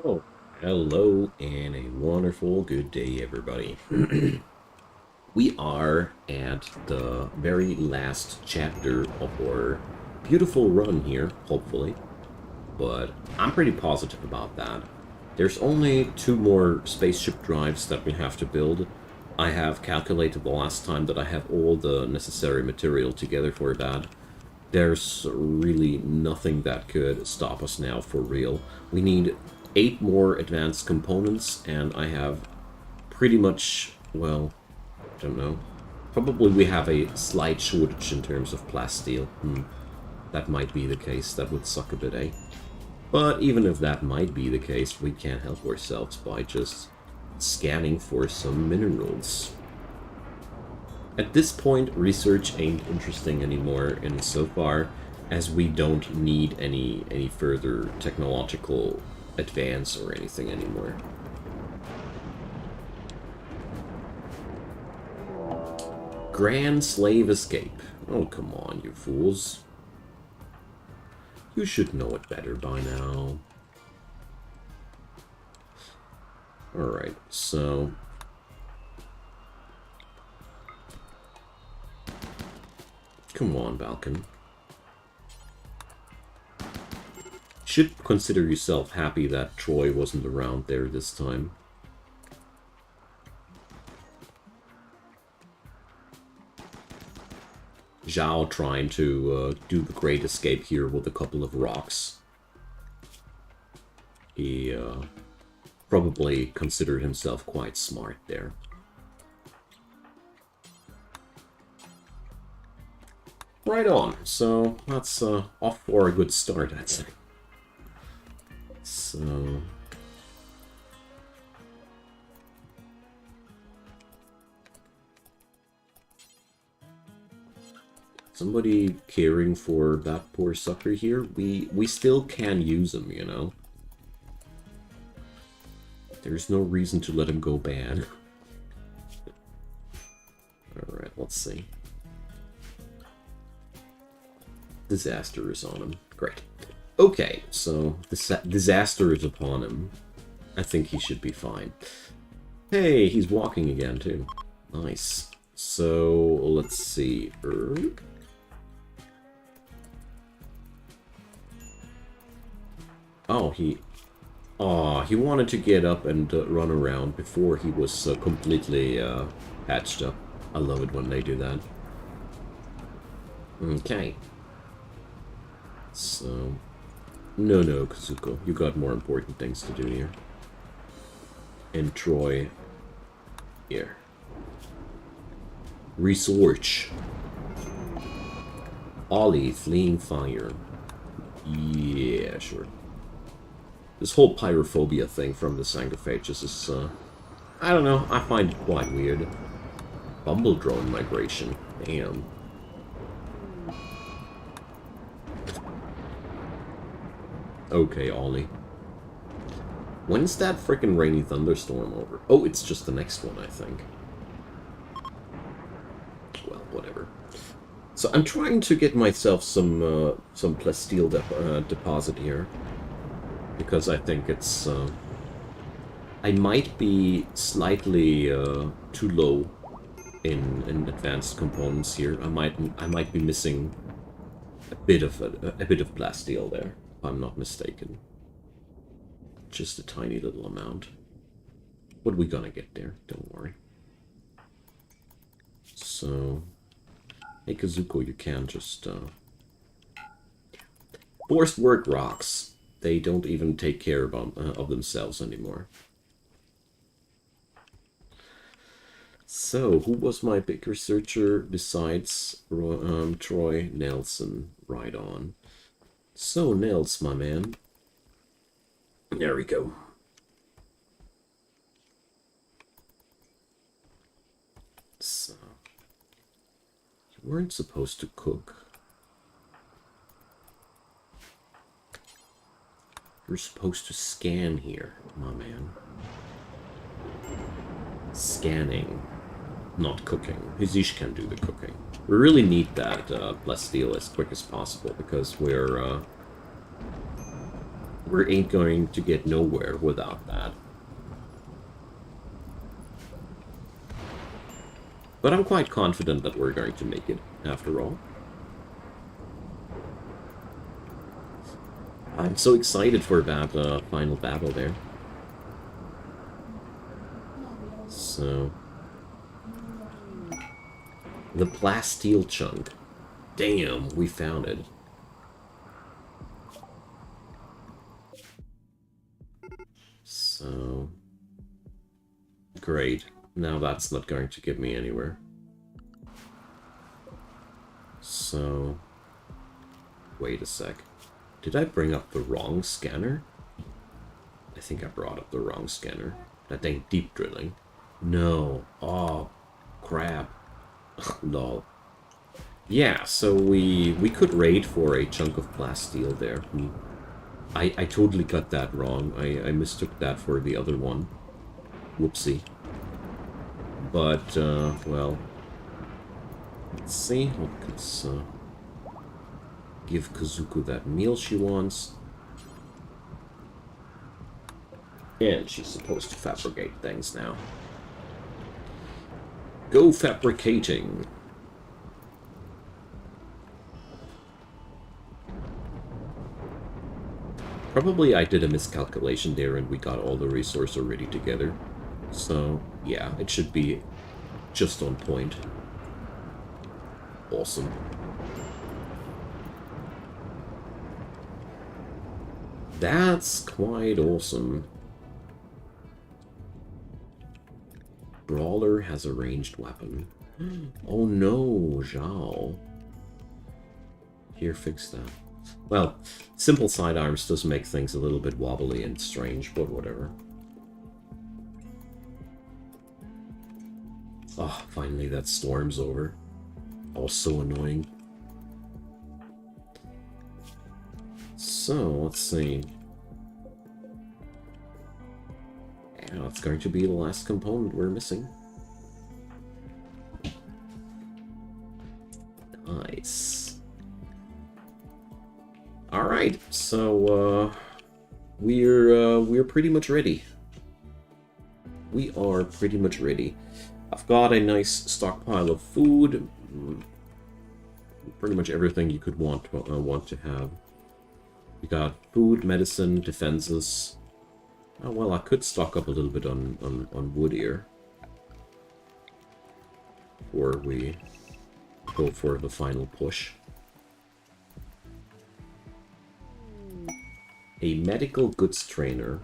Oh, hello and a wonderful good day, everybody. We are at the very last chapter of our beautiful run here, hopefully, but I'm pretty positive about that. There's only two more spaceship drives that we have to build. I have calculated the last time that I have all the necessary material together for that. There's really nothing that could stop us now for real. We need 8 more advanced components, and I have pretty much, well, I don't know. Probably we have a slight shortage in terms of plasteel. That might be the case. That would suck a bit, eh? But even if that might be the case, we can't help ourselves by just scanning for some minerals. At this point, research ain't interesting anymore insofar as we don't need any further technological advance or anything anymore. Grand Slave Escape. Oh, come on, you fools. You should know it better by now. Alright, so... Come on, Balkan. Should consider yourself happy that Troy wasn't around there this time. Zhao trying to do the great escape here with a couple of rocks. He probably considered himself quite smart there. Right on, so that's off for a good start, I'd say. So... Somebody caring for that poor sucker here? We still can use him, you know? There's no reason to let him go bad. Alright, let's see. Disaster is on him. Great. Okay, so the disaster is upon him. I think he should be fine. Hey, he's walking again, too. Nice. So, let's see. Oh, he wanted to get up and run around before he was completely hatched up. I love it when they do that. Okay. So... No, Kazuko. You got more important things to do here. And Troy... Here. Research. Ollie fleeing fire. Yeah, sure. This whole pyrophobia thing from the Sanguophages is, I don't know, I find it quite weird. Bumble drone migration. Damn. Okay, Ollie. When's that frickin' rainy thunderstorm over? Oh, it's just the next one, I think. Well, whatever. So I'm trying to get myself some plasteel deposit here. Because I think it's... I might be slightly too low in advanced components here. I might be missing a bit of plasteel there. I'm not mistaken. Just a tiny little amount. But we're gonna get there, don't worry. So... Hey Kazuko, you can just... Forced work rocks. They don't even take care of themselves anymore. So, who was my big researcher besides Troy Nelson? Right on. So, Nels, my man. There we go. So, you weren't supposed to cook. You're supposed to scan here, my man. Scanning, not cooking. Hizish can do the cooking. We really need that plasteel as quick as possible because we're we ain't going to get nowhere without that. But I'm quite confident that we're going to make it, after all. I'm so excited for that final battle there. So... the plasteel chunk. Damn, we found it. So... great. Now that's not going to get me anywhere. So... wait a sec. Did I bring up the wrong scanner? I think I brought up the wrong scanner. That ain't deep drilling. No. Oh, crap. Lol. Yeah, so we could raid for a chunk of plasteel there. I totally got that wrong. I mistook that for the other one. Whoopsie. But, well... let's see. Let's give Kazuko that meal she wants. And she's supposed to fabricate things now. Go fabricating! Probably I did a miscalculation there and we got all the resources already together. So, yeah, it should be just on point. Awesome. That's quite awesome. Brawler has a ranged weapon. Oh no, Zhao. Here, fix that. Well, simple sidearms does make things a little bit wobbly and strange, but whatever. Oh, finally that storm's over. Oh, so annoying. So, let's see. Yeah, it's going to be the last component we're missing. Nice. Alright, so, we're pretty much ready. We are pretty much ready. I've got a nice stockpile of food. Pretty much everything you could want to have. We got food, medicine, defenses. Oh, well, I could stock up a little bit on wood here. Before we go for the final push. A medical goods trainer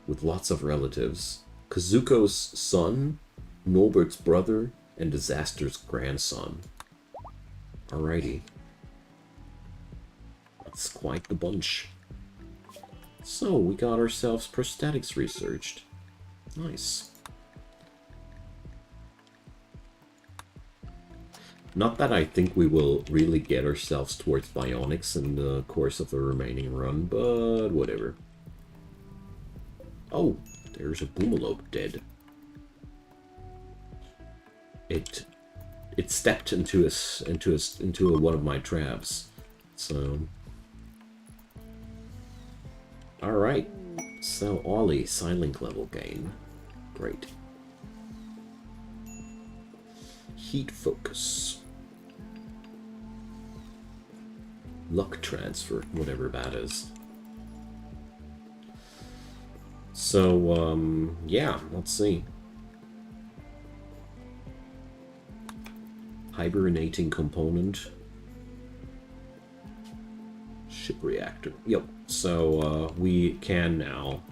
with lots of relatives. Kazuko's son, Norbert's brother, and Disaster's grandson. Alrighty. That's quite the bunch. So, we got ourselves prosthetics researched. Nice. Not that I think we will really get ourselves towards bionics in the course of the remaining run, but whatever. Oh, there's a boomalope dead. It stepped into one of my traps. So, all right. So Ollie, silent level gain. Great. Heat focus. Luck transfer, whatever that is. So, yeah, let's see. Hibernating component. Ship reactor. Yep. So, we can now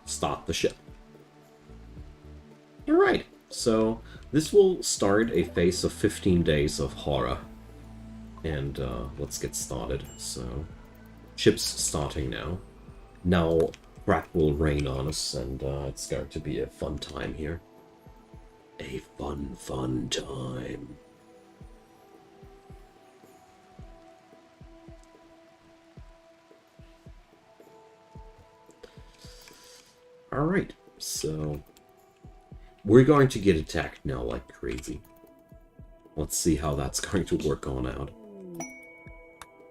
stop the ship. Alright. So, this will start a phase of 15 days of horror. And, let's get started. So, ship's starting now. Now, crap will rain on us, and, it's going to be a fun time here. A fun time. Alright, so we're going to get attacked now like crazy. Let's see how that's going to work on out.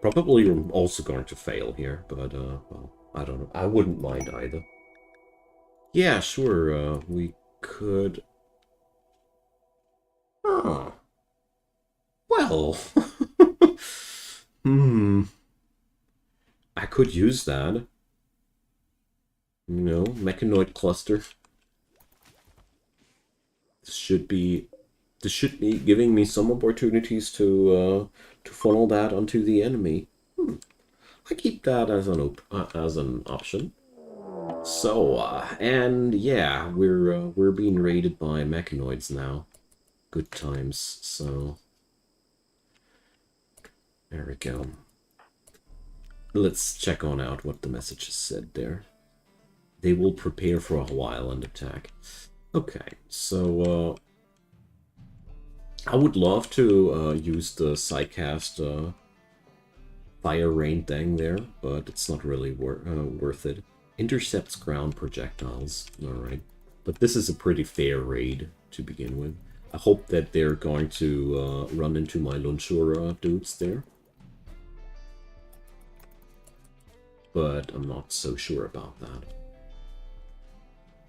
Probably also going to fail here, but, well, I don't know. I wouldn't mind either. Yeah, sure, we could... Oh. Well... I could use that. You know, mechanoid cluster. This should be giving me some opportunities to funnel that onto the enemy. I keep that as an option. So, and yeah, we're being raided by mechanoids now. Good times. So, there we go. Let's check on out what the message said there. They will prepare for a while and attack. Okay, so I would love to use the Psycast fire rain thing there, but it's not really worth it. Intercepts ground projectiles. Alright. But this is a pretty fair raid to begin with. I hope that they're going to run into my Lunchura dudes there. But I'm not so sure about that.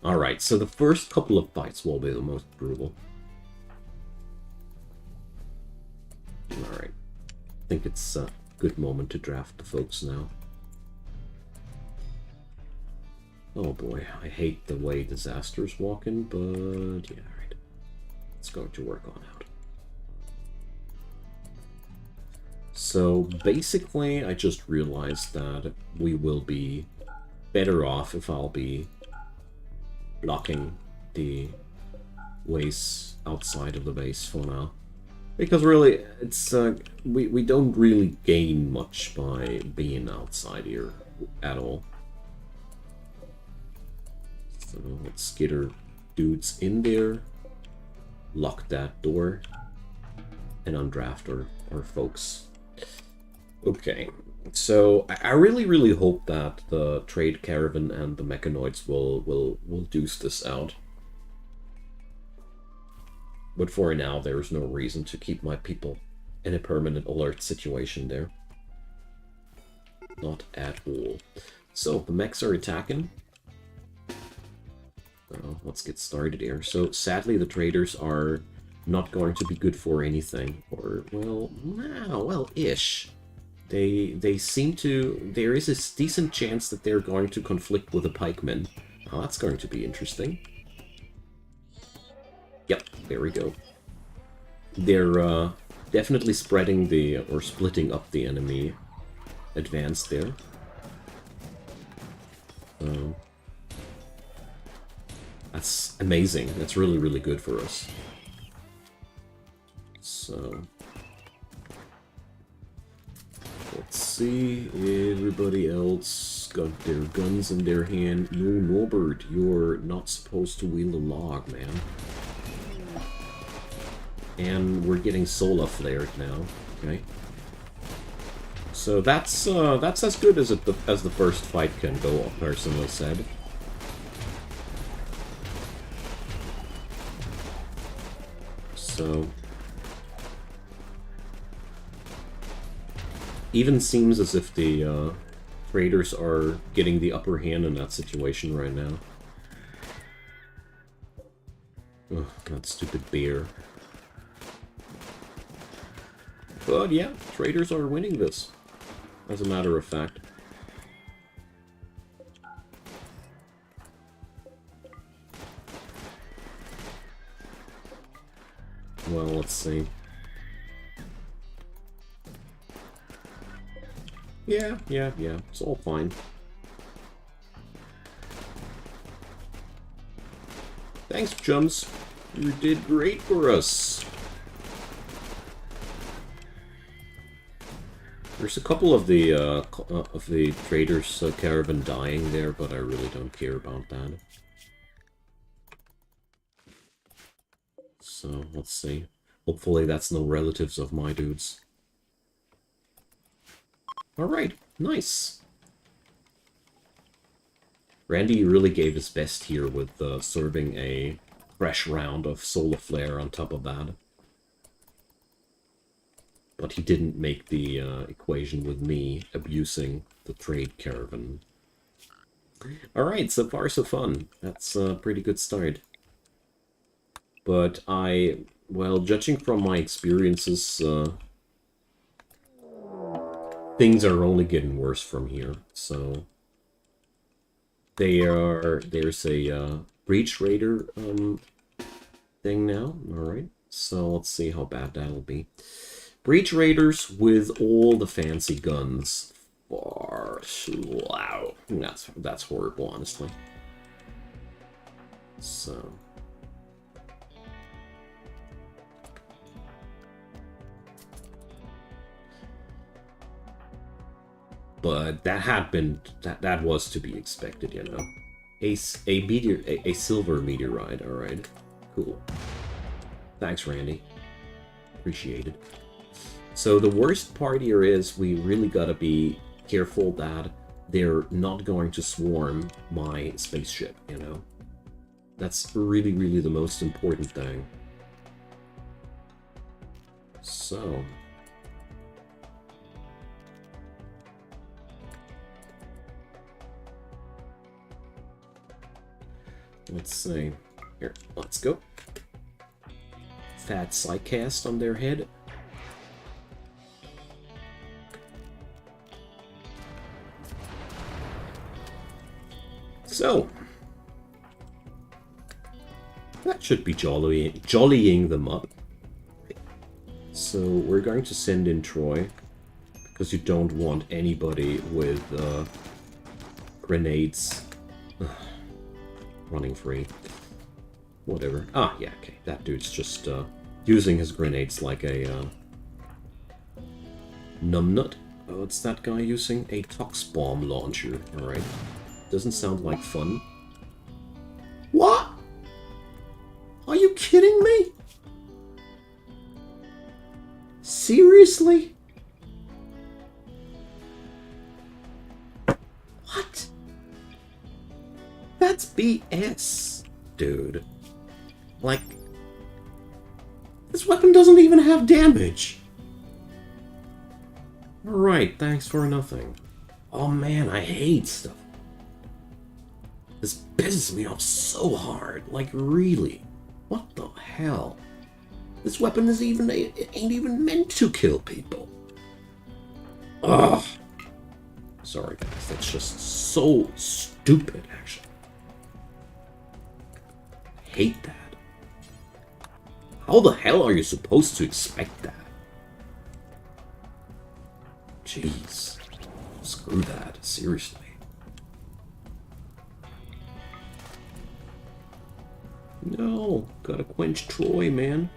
Alright, so the first couple of fights will be the most brutal. Alright. I think it's a good moment to draft the folks now. Oh boy, I hate the way Disaster's walking, but yeah, alright. It's going to work on out. So basically, I just realized that we will be better off if I'll be blocking the ways outside of the base for now. Because really, it's we don't really gain much by being outside here at all. So let's get our dudes in there, lock that door, and undraft our folks. Okay, so I really hope that the trade caravan and the mechanoids will deuce this out. But for now, there is no reason to keep my people in a permanent alert situation there. Not at all. So, the mechs are attacking. Let's get started here. So, sadly, the traders are not going to be good for anything. Or, well, well-ish. They seem to... There is a decent chance that they're going to conflict with the pikemen. Oh, that's going to be interesting. Yep, there we go. They're definitely spreading the, or splitting up the enemy advance there. That's amazing. That's really good for us. So, let's see. Everybody else got their guns in their hand. No, Norbert, you're not supposed to wield a log, man. And we're getting solar flared now. Okay. So that's as good as the first fight can go, personally said. So even seems as if the traders are getting the upper hand in that situation right now. Ugh, that stupid bear. But yeah, traders are winning this, as a matter of fact. Well, let's see. Yeah, it's all fine. Thanks, chums. You did great for us. There's a couple of the traders' caravan dying there, but I really don't care about that. So, let's see. Hopefully that's no relatives of my dudes. Alright, nice. Randy really gave his best here with serving a fresh round of solar flare on top of that. But he didn't make the equation with me abusing the trade caravan. Alright, so far so fun. That's a pretty good start. But well, judging from my experiences, things are only getting worse from here. So there's a breach raider thing now. Alright, so let's see how bad that'll be. Breach raiders with all the fancy guns. Wow, that's horrible, honestly. So but that was to be expected, you know. A silver meteorite. All right, cool. Thanks, Randy. Appreciate it. So the worst part here is we really gotta be careful that they're not going to swarm my spaceship, you know. That's really, really the most important thing. So let's see. Here, let's go. Fat Psycast on their head. So that should be jollying them up. So we're going to send in Troy, because you don't want anybody with grenades running free. Whatever. Ah, yeah, okay. That dude's just using his grenades like a numbnut. What's that guy using? A tox bomb launcher. Alright. Doesn't sound like fun. What? Are you kidding me? Seriously? What? That's BS, dude. Like, this weapon doesn't even have damage. Alright, thanks for nothing. Oh man, I hate stuff. This pisses me off so hard. Like, really? What the hell? This weapon is it ain't even meant to kill people. Ugh. Sorry guys, that's just so stupid, actually. Hate that. How the hell are you supposed to expect that? Jeez. Screw that, seriously. No, gotta quench Troy, man.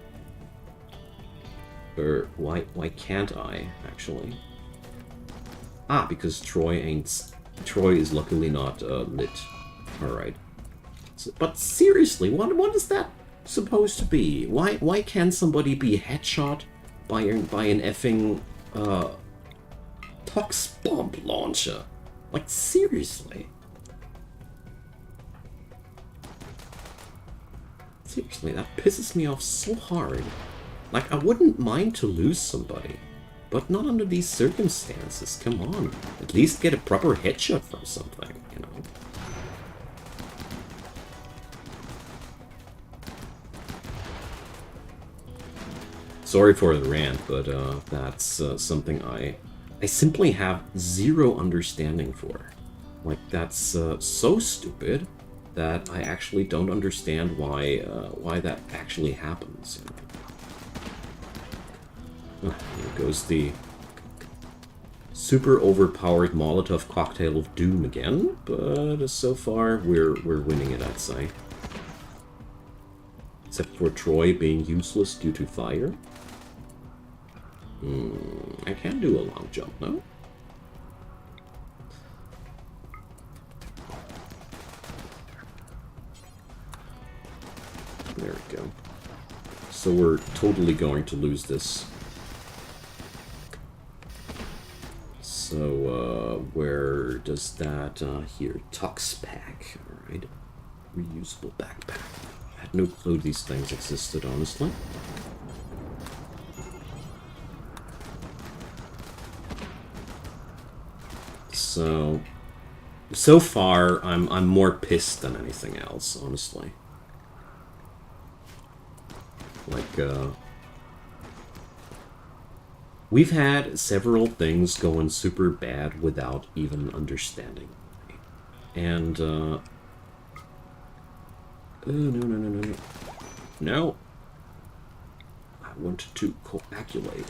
Or why can't I, actually? Ah, because Troy is luckily not lit. Alright. So, but seriously, what is that supposed to be? Why can't somebody be headshot by an effing tox bomb launcher? Like, seriously. Seriously, that pisses me off so hard. Like, I wouldn't mind to lose somebody, but not under these circumstances. Come on. At least get a proper headshot from something, you know? Sorry for the rant, but that's something I simply have zero understanding for. Like, that's so stupid that I actually don't understand why that actually happens. You know? Here goes the super overpowered Molotov cocktail of doom again, but so far we're winning it, I'd say. Except for Troy being useless due to fire. I can do a long jump, no? There we go. So we're totally going to lose this. So, where does that, here, Tux Pack, alright. Reusable backpack. I had no clue these things existed, honestly. So far, I'm more pissed than anything else, honestly. Like, we've had several things going super bad without even understanding. And, oh, no. No. I want to coagulate.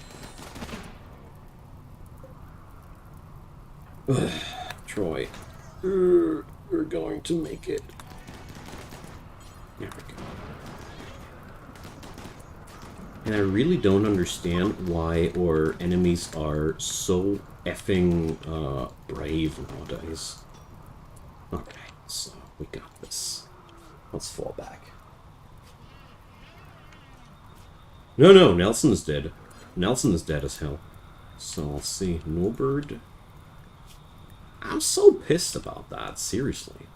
Ugh, Troy. We're going to make it. There we go. And I really don't understand why our enemies are so effing brave nowadays. Okay, so we got this. Let's fall back. No, Nelson is dead. Nelson is dead as hell. So let's see. Norbert. I'm so pissed about that, seriously.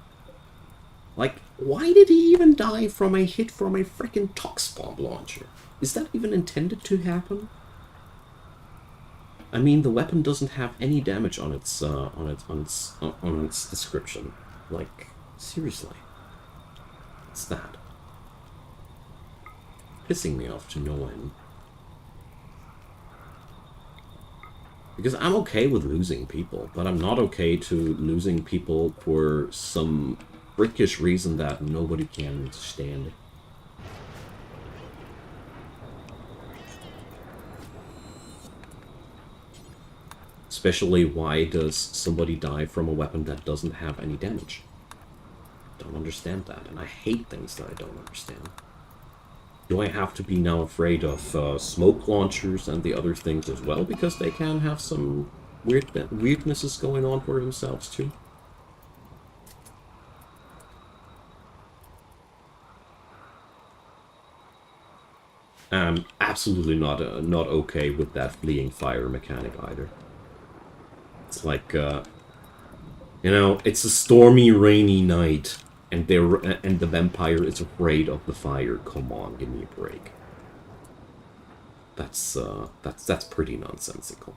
Like, why did he even die from a hit from a freaking Tox Bomb launcher? Is that even intended to happen? I mean, the weapon doesn't have any damage on its description. Like, seriously. What's that? Pissing me off to no end. Because I'm okay with losing people, but I'm not okay to losing people for some freakish reason that nobody can understand. Especially, why does somebody die from a weapon that doesn't have any damage? Don't understand that, and I hate things that I don't understand. Do I have to be now afraid of smoke launchers and the other things as well, because they can have some weirdnesses going on for themselves too? I'm absolutely not okay with that fleeing fire mechanic either. It's like, you know, it's a stormy, rainy night, and the vampire is afraid of the fire. Come on, give me a break. That's pretty nonsensical.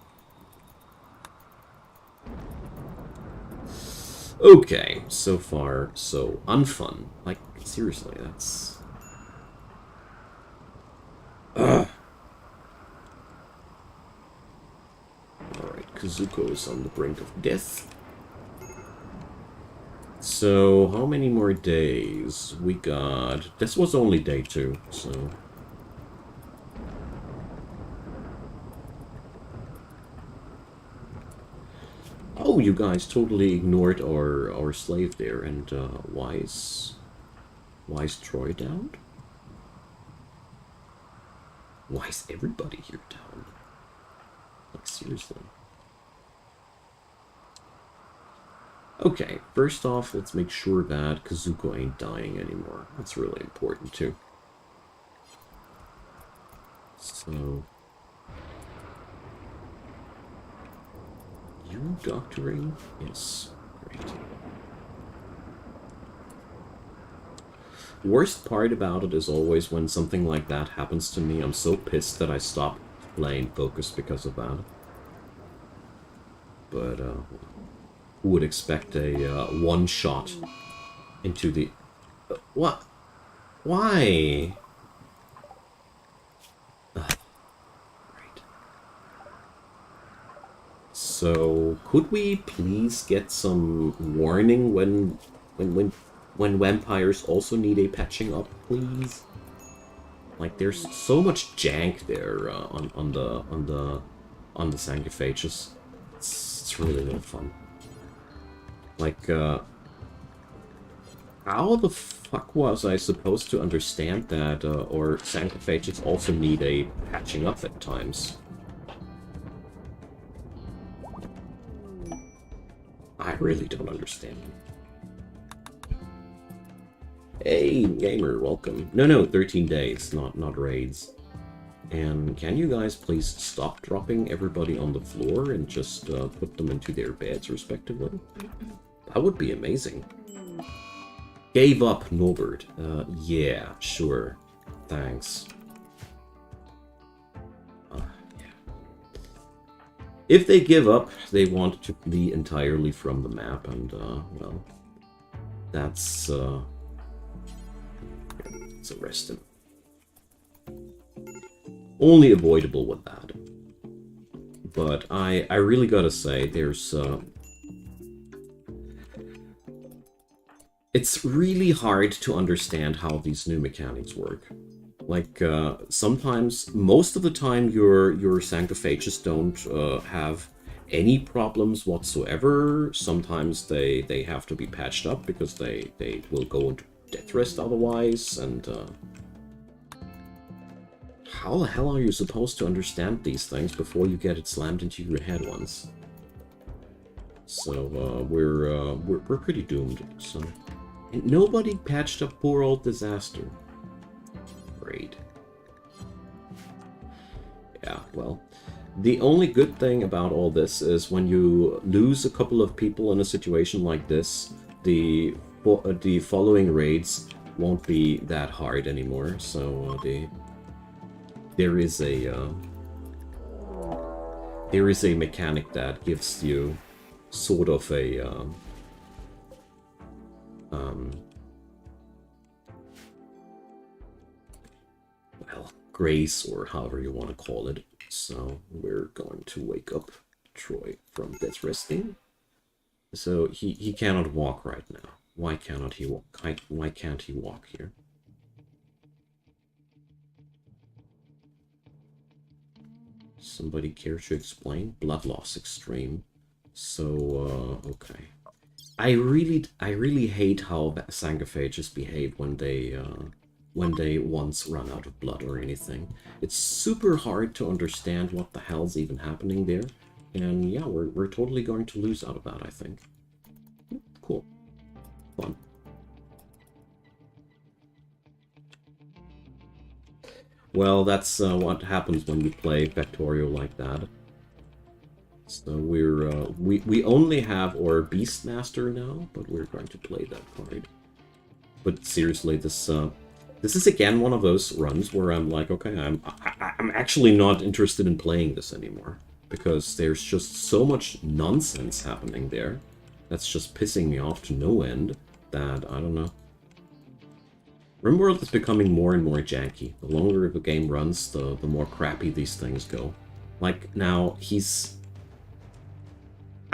Okay, so far so unfun. Like, seriously, that's. Ugh. Alright, Kazuko is on the brink of death. So, how many more days? We got... This was only day 2, so... Oh, you guys totally ignored our slave there, and why is Troy down? Why is everybody here down? Like, seriously. Okay, first off, let's make sure that Kazuko ain't dying anymore. That's really important, too. So... You doctoring? Yes. Great. Worst part about it is always when something like that happens to me, I'm so pissed that I stop playing Focus because of that. But, who would expect a one-shot into the... what? Why? Ugh. Right. So, could we please get some warning when vampires also need a patching up, please? Like, there's so much jank there on the Sanguophages. It's really no fun. Like, how the fuck was I supposed to understand that or Sanguophages also need a patching up at times? I really don't understand. Hey, gamer, welcome. No, 13 days, not raids. And can you guys please stop dropping everybody on the floor and just put them into their beds, respectively? That would be amazing. Gave up, Norbert. Yeah, sure. Thanks. Yeah. If they give up, they want to flee entirely from the map, and, well, that's, let's arrest him. Only avoidable with that. But I really gotta say, there's, it's really hard to understand how these new mechanics work. Like, sometimes, most of the time, your Sanguophages don't have any problems whatsoever. Sometimes they have to be patched up because they will go into death rest otherwise, and how the hell are you supposed to understand these things before you get it slammed into your head once? So we're pretty doomed. So, and nobody patched up poor old Disaster. Great. Yeah, well, the only good thing about all this is when you lose a couple of people in a situation like this, the following raids won't be that hard anymore. So there is a mechanic that gives you sort of a well, grace, or however you want to call it. So we're going to wake up Troy from death resting. So he cannot walk right now. Why cannot he walk? Why can't he walk here? Somebody care to explain? Blood loss extreme. So okay. I really hate how Sanguophages behave when they once run out of blood or anything. It's super hard to understand what the hell's even happening there. And yeah, we're totally going to lose out of that, I think. Cool. Fun. Well, that's what happens when you play Factorio like that. So we only have our Beastmaster now, but we're going to play that card. But seriously, this is again one of those runs where I'm like, okay, I'm actually not interested in playing this anymore, because there's just so much nonsense happening there that's just pissing me off to no end that I don't know. RimWorld is becoming more and more janky. The longer the game runs, the more crappy these things go. Like now,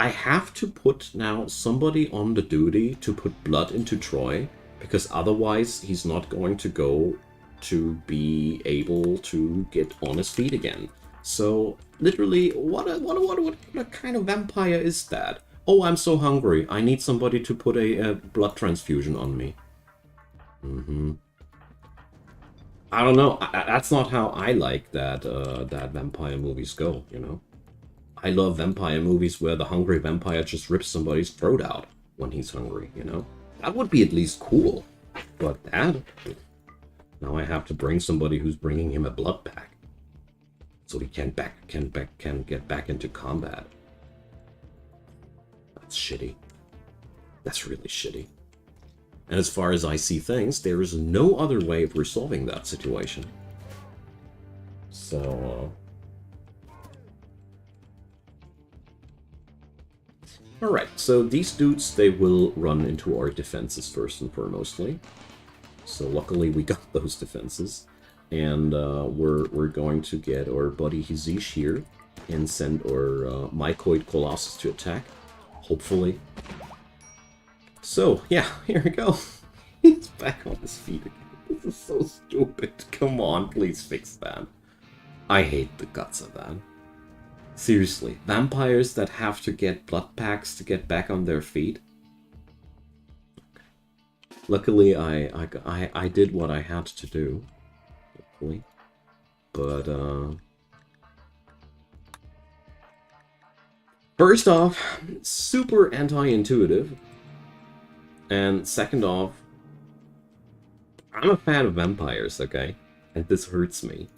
I have to put now somebody on the duty to put blood into Troy, because otherwise he's not going to go to be able to get on his feet again. So literally, what kind of vampire is that? Oh, I'm so hungry. I need somebody to put a blood transfusion on me. I don't know. That's not how I like that that vampire movies go, you know? I love vampire movies where the hungry vampire just rips somebody's throat out when he's hungry, you know? That would be at least cool. But that... Now I have to bring somebody who's bringing him a blood pack, so he can get back into combat. That's shitty. That's really shitty. And as far as I see things, there is no other way of resolving that situation. So... Alright, so these dudes, they will run into our defenses first and foremostly. So luckily we got those defenses. And we're going to get our buddy Hizish here and send our Mycoid Colossus to attack. Hopefully. So, yeah, here we go. He's back on his feet again. This is so stupid. Come on, please fix that. I hate the guts of that. Seriously, vampires that have to get blood packs to get back on their feet. Okay. Luckily, I did what I had to do. Hopefully. But, first off, super anti-intuitive. And second off, I'm a fan of vampires, okay? And this hurts me.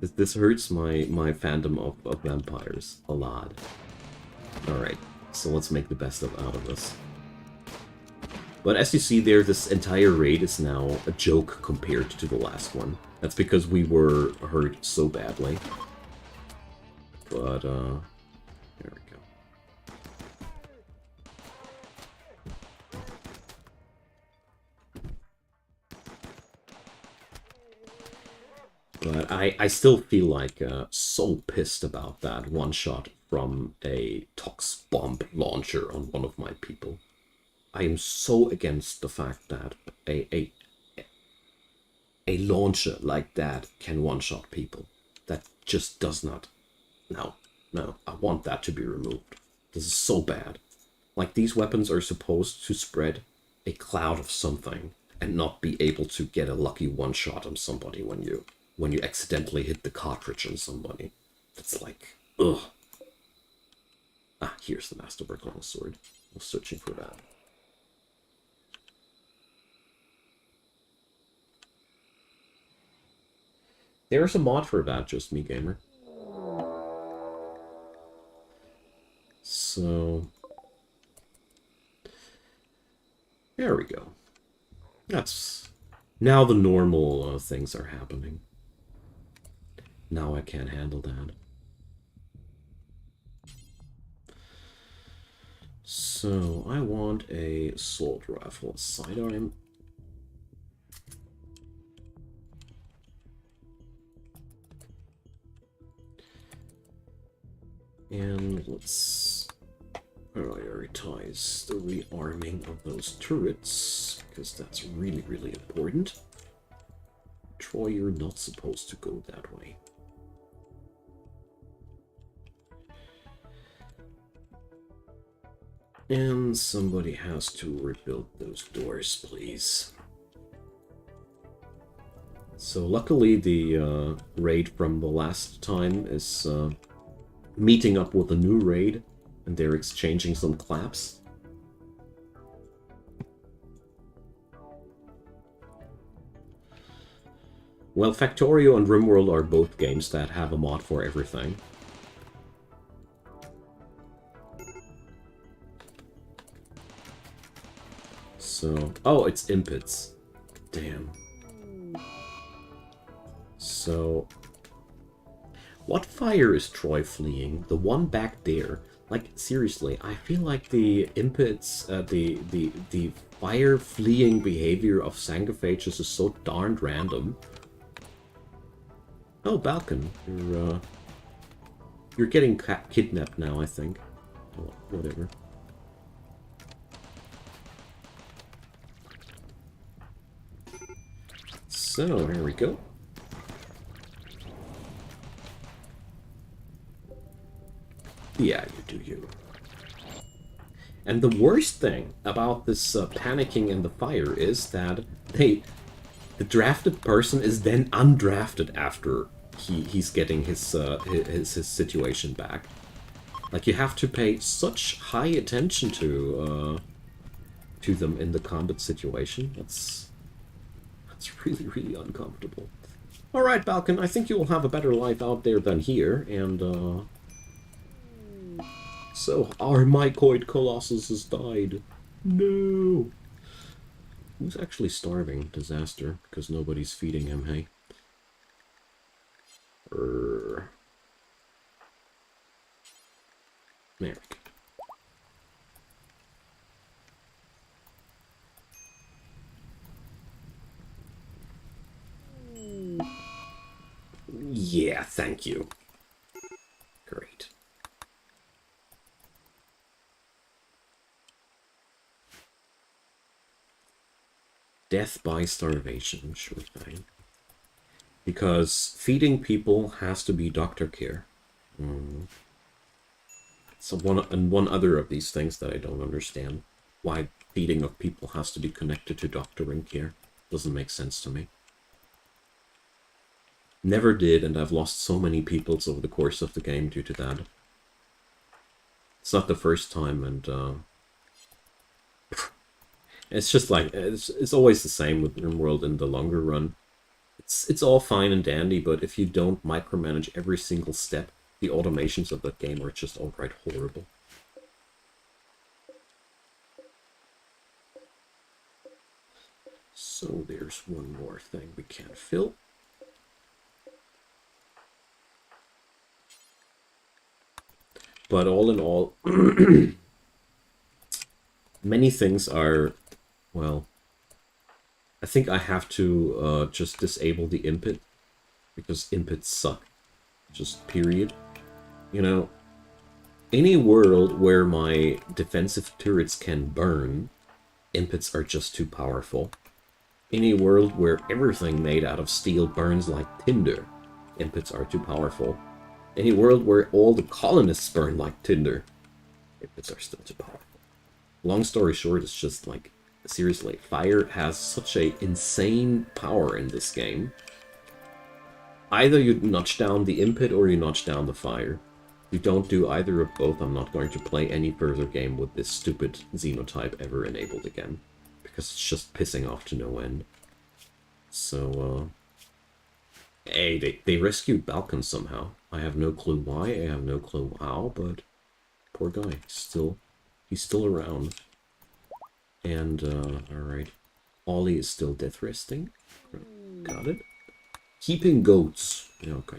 This hurts my fandom of vampires a lot. Alright, so let's make the best out of this. But as you see there, this entire raid is now a joke compared to the last one. That's because we were hurt so badly. But, here, But I still feel like so pissed about that one shot from a Tox bomb launcher on one of my people. I am so against the fact that a launcher like that can one-shot people. That just does not. No, no, I want that to be removed. This is so bad. Like, these weapons are supposed to spread a cloud of something and not be able to get a lucky one-shot on somebody when you accidentally hit the cartridge on somebody. That's like, ugh. Ah, here's the Masterwork Longsword. I was searching for that. There's a mod for that, Just Me Gamer. So there we go. That's now the normal things are happening. Now I can't handle that. So I want a assault rifle sidearm. And let's prioritize the rearming of those turrets, because that's really, really important. Troy, you're not supposed to go that way. And somebody has to rebuild those doors, please. So luckily the raid from the last time is meeting up with a new raid, and they're exchanging some claps. Well, Factorio and RimWorld are both games that have a mod for everything. So, oh, it's Impets. Damn. So, what fire is Troy fleeing? The one back there. Like, seriously, I feel like the Impets, the fire fleeing behavior of Sanguophages is so darned random. Oh, Balkan, you're getting kidnapped now, I think. Oh, whatever. So, here we go. Yeah, you do you. And the worst thing about this panicking in the fire is that the drafted person is then undrafted after he's getting his situation back. Like, you have to pay such high attention to them in the combat situation. That's really, really uncomfortable. All right, Balkan, I think you will have a better life out there than here, and so our mycoid colossus has died. No. Who's actually starving? Disaster, because nobody's feeding him, hey? There we go. Yeah, thank you. Great. Death by starvation, sure thing. Because feeding people has to be doctor care. So one other of these things that I don't understand. Why feeding of people has to be connected to doctoring care. Doesn't make sense to me. Never did, and I've lost so many peoples over the course of the game due to that. It's not the first time, and it's just like, it's always the same with RimWorld in the longer run. It's all fine and dandy, but if you don't micromanage every single step, the automations of that game are just outright horrible. So there's one more thing we can't fill. But all in all, many things are, well, I think I have to just disable the input because impets suck. Just period. You know, any world where my defensive turrets can burn, impets are just too powerful. Any world where everything made out of steel burns like tinder, impets are too powerful. Any world where all the colonists burn like tinder, impets are still too powerful. Long story short, it's just like, seriously, fire has such a insane power in this game. Either you notch down the impet or you notch down the fire. If you don't do either of both, I'm not going to play any further game with this stupid xenotype ever enabled again. Because it's just pissing off to no end. So, hey, they rescued Balkan somehow. I have no clue why, I have no clue how, but poor guy, he's still around. And, alright. Ollie is still death resting. Got it. Keeping goats. Yeah, okay.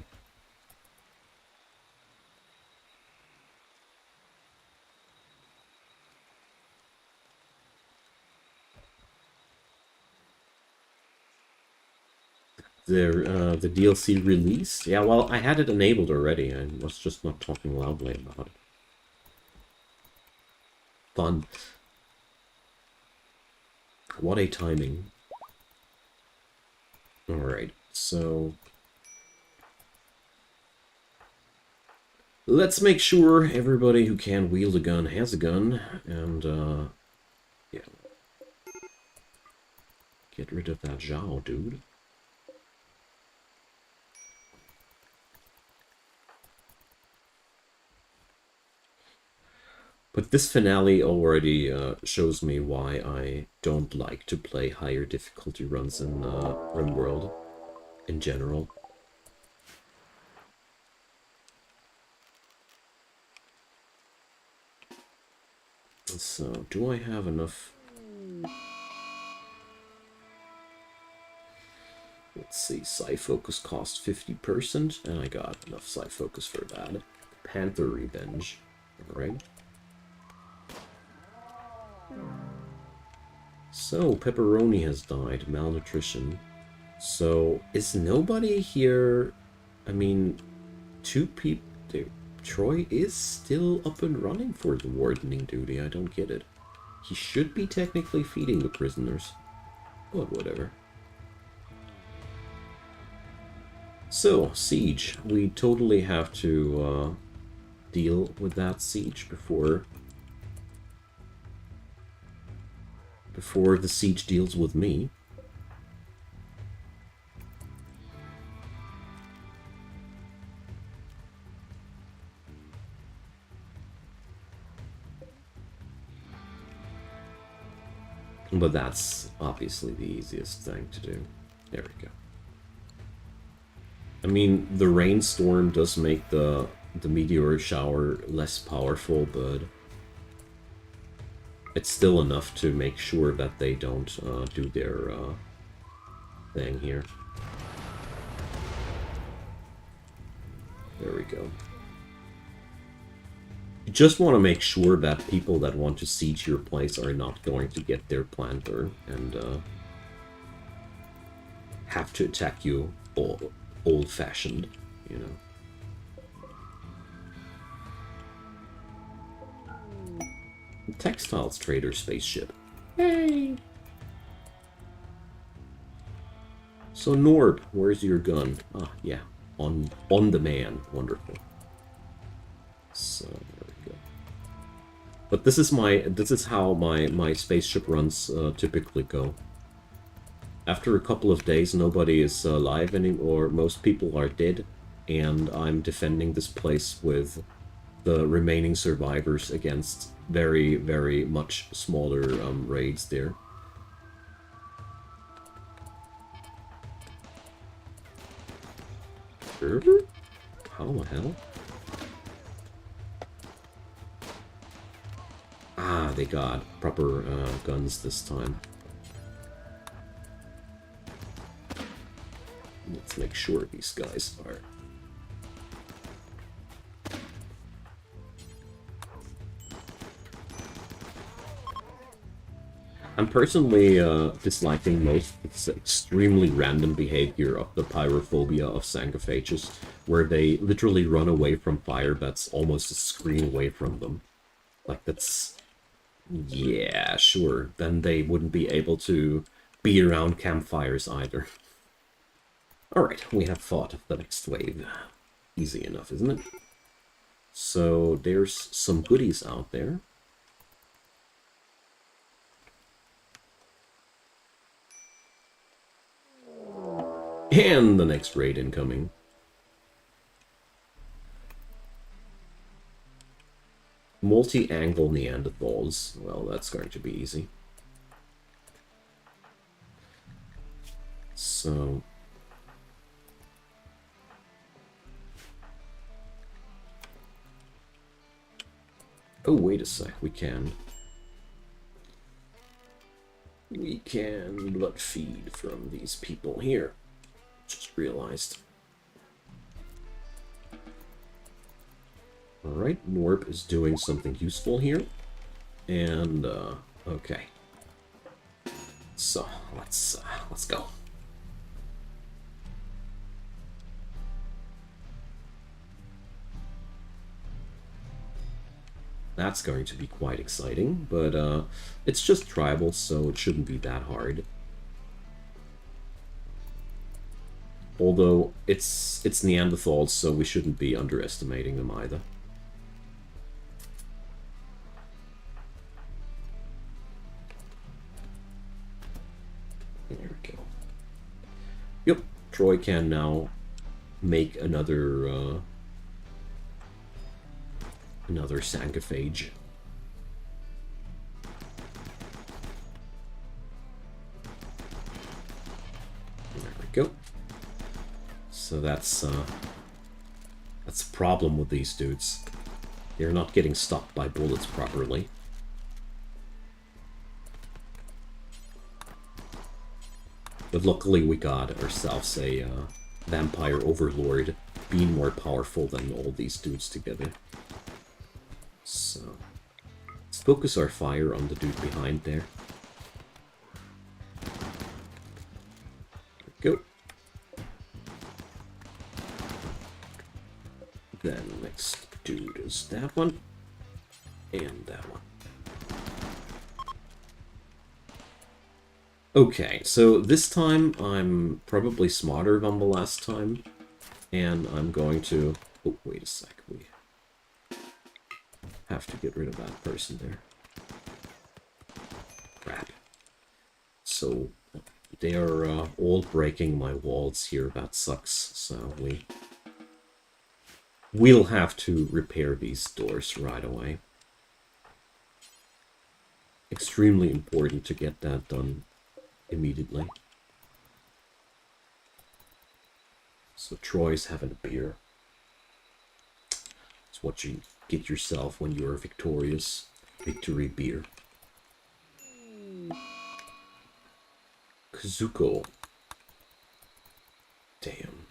The DLC release? Yeah, well, I had it enabled already. I was just not talking loudly about it. Fun. What a timing. Alright, so... let's make sure everybody who can wield a gun has a gun, and, yeah. Get rid of that Zhao, dude. But this finale already shows me why I don't like to play higher difficulty runs in RimWorld in general. So, do I have enough? Let's see, Psyfocus cost 50%, and I got enough Psyfocus for that. Panther Revenge, alright. So, Pepperoni has died, malnutrition. So, is nobody here... I mean, 2 people... Troy is still up and running for the wardening duty, I don't get it. He should be technically feeding the prisoners. But whatever. So, siege. We totally have to deal with that siege before the siege deals with me. But that's obviously the easiest thing to do. There we go. I mean, the rainstorm does make the meteor shower less powerful, but it's still enough to make sure that they don't do their thing here. There we go. You just want to make sure that people that want to siege your place are not going to get their planter and have to attack you old-fashioned, you know. Textiles trader spaceship. Hey! So Norb, where's your gun? Ah, yeah, on the man. Wonderful. So there we go. But this is how my spaceship runs typically go. After a couple of days, nobody is alive anymore. Most people are dead, and I'm defending this place with the remaining survivors against very, very much smaller raids there. How the hell? Ah, they got proper guns this time. Let's make sure these guys are... I'm personally disliking most its extremely random behavior of the pyrophobia of Sanguophages, where they literally run away from fire that's almost a screen away from them. Like, that's... yeah, sure. Then they wouldn't be able to be around campfires either. Alright, we have fought the next wave. Easy enough, isn't it? So, there's some goodies out there. And the next raid incoming. Multi-angle Neanderthals. Well, that's going to be easy. So... oh, wait a sec. We can blood feed from these people here. Just realized. Alright, Norb is doing something useful here. And, okay. So, let's go. That's going to be quite exciting, but it's just tribal, so it shouldn't be that hard. Although, it's Neanderthals, so we shouldn't be underestimating them either. There we go. Yep, Troy can now make another Sanguophage. There we go. So that's a problem with these dudes. They're not getting stopped by bullets properly. But luckily we got ourselves a vampire overlord, being more powerful than all these dudes together. So, let's focus our fire on the dude behind there. There we go. Then next dude is that one, and that one. Okay, so this time I'm probably smarter than the last time, and I'm going to... oh, wait a sec, we have to get rid of that person there. Crap. So, they are all breaking my walls here, that sucks, so we'll have to repair these doors right away. Extremely important to get that done immediately. So Troy's having a beer. It's what you get yourself when you are victorious. Victory beer. Kazuko. Damn.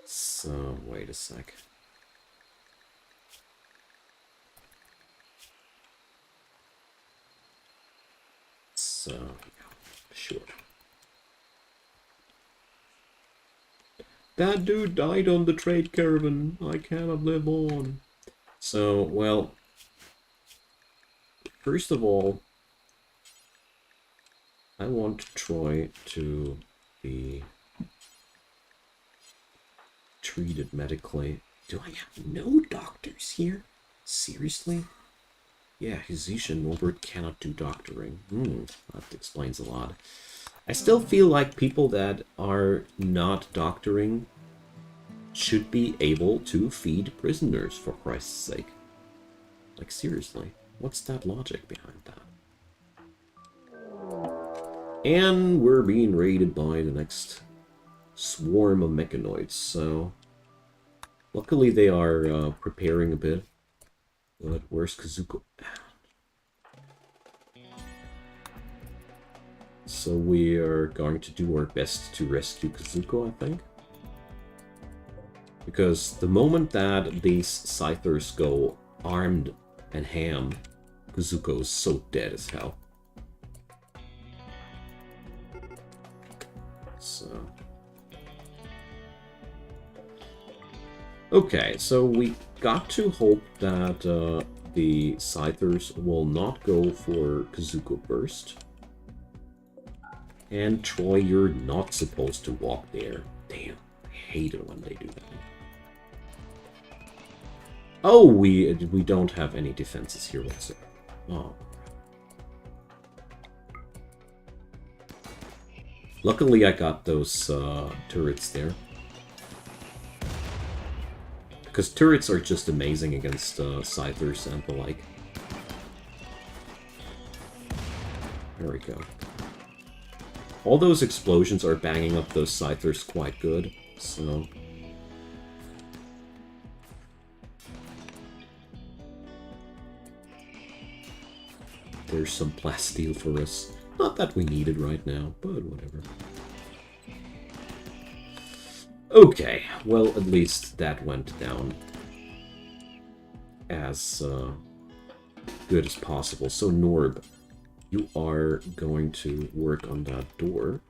So, wait a sec. So, sure. That dude died on the trade caravan. I cannot live on. So, well, first of all, I want Troy to be treated medically. Do I have no doctors here? Seriously? Yeah, Hizisha Norbert cannot do doctoring. That explains a lot. I still feel like people that are not doctoring should be able to feed prisoners, for Christ's sake. Like, seriously, what's that logic behind that? And we're being raided by the next swarm of mechanoids, so... luckily they are preparing a bit. But where's Kazuko? So we are going to do our best to rescue Kazuko, I think. Because the moment that these Scythers go armed and ham, Kazuko is so dead as hell. So... Okay, so we got to hope that the Scythers will not go for Kazuko Burst. And Troy, you're not supposed to walk there. Damn, I hate it when they do that. Oh, we don't have any defenses here whatsoever. Oh. Luckily, I got those turrets there. Because turrets are just amazing against Scythers and the like. There we go. All those explosions are banging up those Scythers quite good, so... There's some plasteel for us. Not that we need it right now, but whatever. Okay, well, at least that went down as good as possible. So, Norb, you are going to work on that door.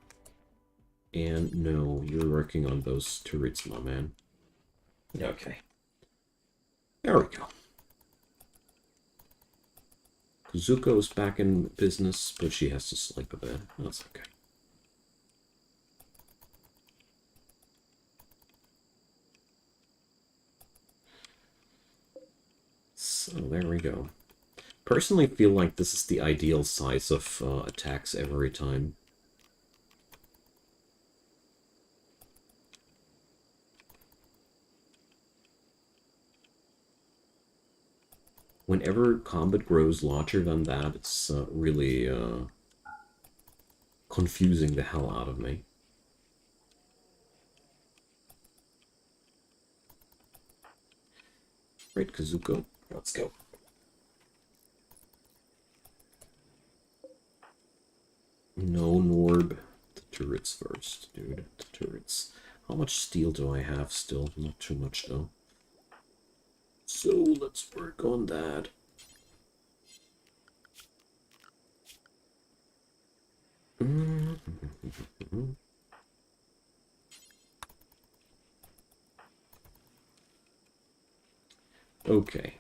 And no, you're working on those turrets, my man. Okay. There we go. Kazuko's back in business, but she has to sleep a bit. That's okay. So there we go. Personally feel like this is the ideal size of attacks every time. Whenever combat grows larger than that, it's really confusing the hell out of me. Right, Kazuko, let's go. No, Norb. The turrets first, dude. The turrets. How much steel do I have still? Not too much, though. So, let's work on that. Okay.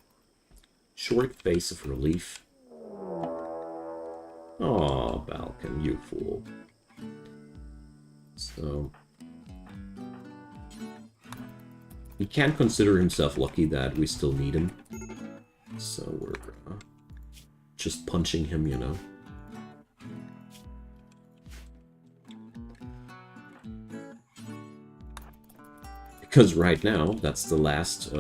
Short face of relief. Aw, Balkan, you fool. So... he can't consider himself lucky that we still need him. So we're just punching him, you know. Because right now, that's the last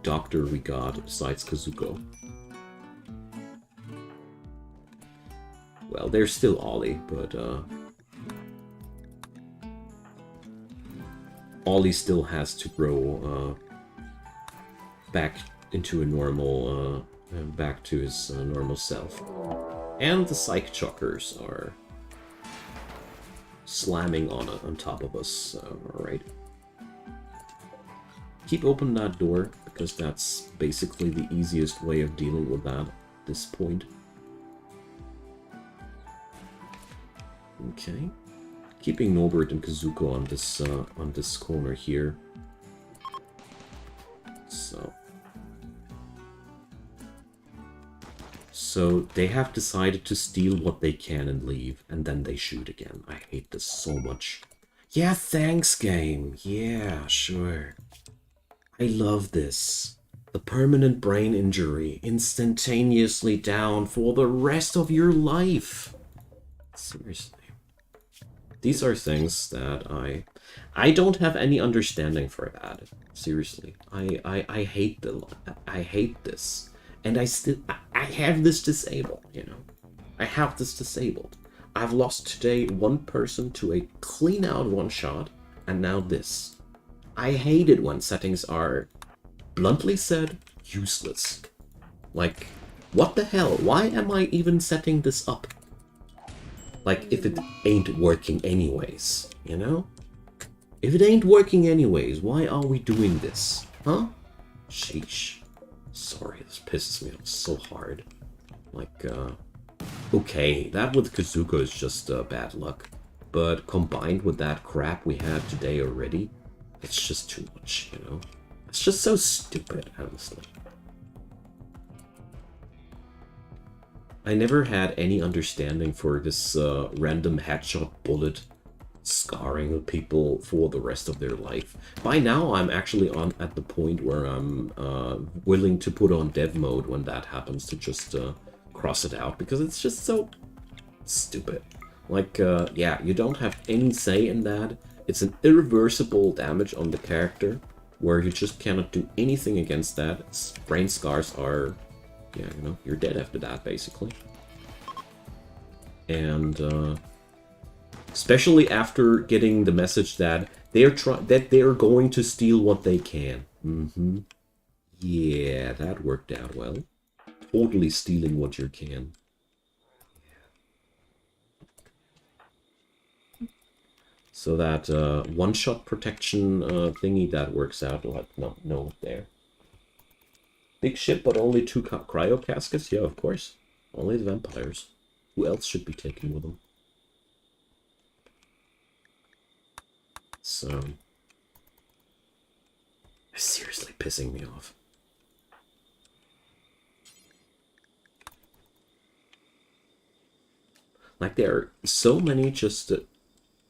doctor we got besides Kazuko. Well, there's still Ollie, but Ollie still has to grow back into a normal, back to his normal self. And the Psych Chuckers are slamming on top of us, alright. Keep open that door, because that's basically the easiest way of dealing with that at this point. Okay. Keeping Norbert and Kazuko on this corner here. So they have decided to steal what they can and leave, and then they shoot again. I hate this so much. Yeah, thanks, game. Yeah, sure. I love this. The permanent brain injury, instantaneously down for the rest of your life. Seriously. These are things that I don't have any understanding for that. Seriously. I hate I hate this. And I have this disabled, you know. I have this disabled. I've lost today one person to a clean out one shot, and now this. I hate it when settings are, bluntly said, useless. Like, what the hell? Why am I even setting this up? Like, if it ain't working anyways, you know? If it ain't working anyways, why are we doing this? Huh? Sheesh. Sorry, this pisses me off so hard. Like, okay, that with Kazuko is just bad luck. But combined with that crap we had today already, it's just too much, you know? It's just so stupid, honestly. I never had any understanding for this random headshot bullet scarring people for the rest of their life. By now, I'm actually at the point where I'm willing to put on dev mode when that happens, to just cross it out, because it's just so stupid. Like, yeah, you don't have any say in that. It's an irreversible damage on the character, where you just cannot do anything against that. Brain scars are, yeah, you know, you're dead after that, basically. And especially after getting the message that they're going to steal what they can. Mm-hmm. Yeah, that worked out well. Totally stealing what you can. So that one-shot protection thingy, that works out. Like, no, there. Big ship, but only 2 cryo caskets? Yeah, of course. Only the vampires. Who else should be taken with them? So... it's seriously pissing me off. Like, there are so many just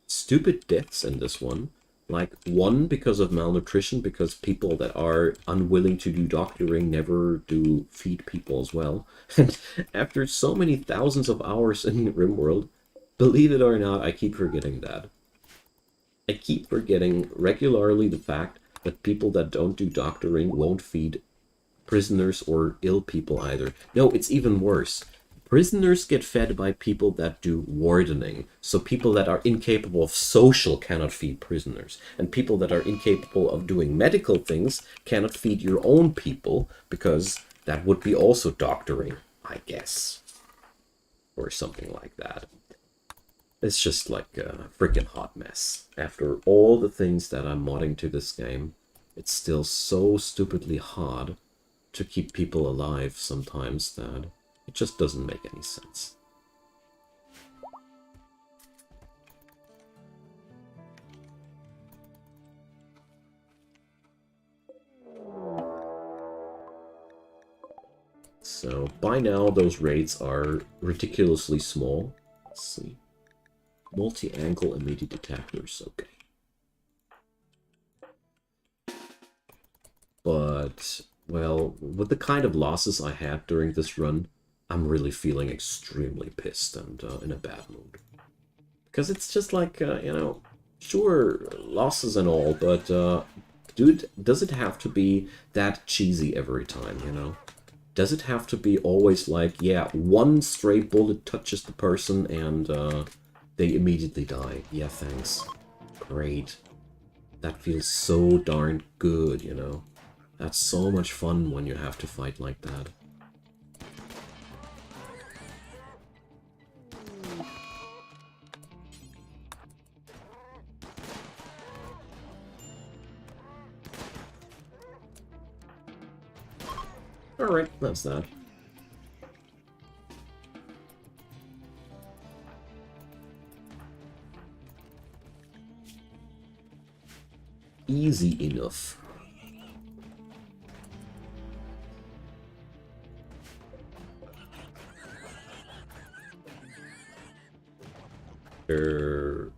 stupid deaths in this one. Like, one because of malnutrition, because people that are unwilling to do doctoring never do feed people as well. And after so many thousands of hours in RimWorld, believe it or not, I keep forgetting that. I keep forgetting regularly the fact that people that don't do doctoring won't feed prisoners or ill people either. No, it's even worse. Prisoners get fed by people that do wardening. So people that are incapable of social cannot feed prisoners. And people that are incapable of doing medical things cannot feed your own people, because that would be also doctoring, I guess. Or something like that. It's just like a freaking hot mess. After all the things that I'm modding to this game, it's still so stupidly hard to keep people alive sometimes that it just doesn't make any sense. So by now those raids are ridiculously small. Let's see. Multi-angle immediate detectors, okay. But, well, with the kind of losses I had during this run, I'm really feeling extremely pissed and in a bad mood. Because it's just like, you know, sure, losses and all, but, dude, does it have to be that cheesy every time, you know? Does it have to be always like, yeah, one stray bullet touches the person and they immediately die? Yeah, thanks. Great. That feels so darn good, you know? That's so much fun when you have to fight like that. Alright, that's that. Easy enough. Or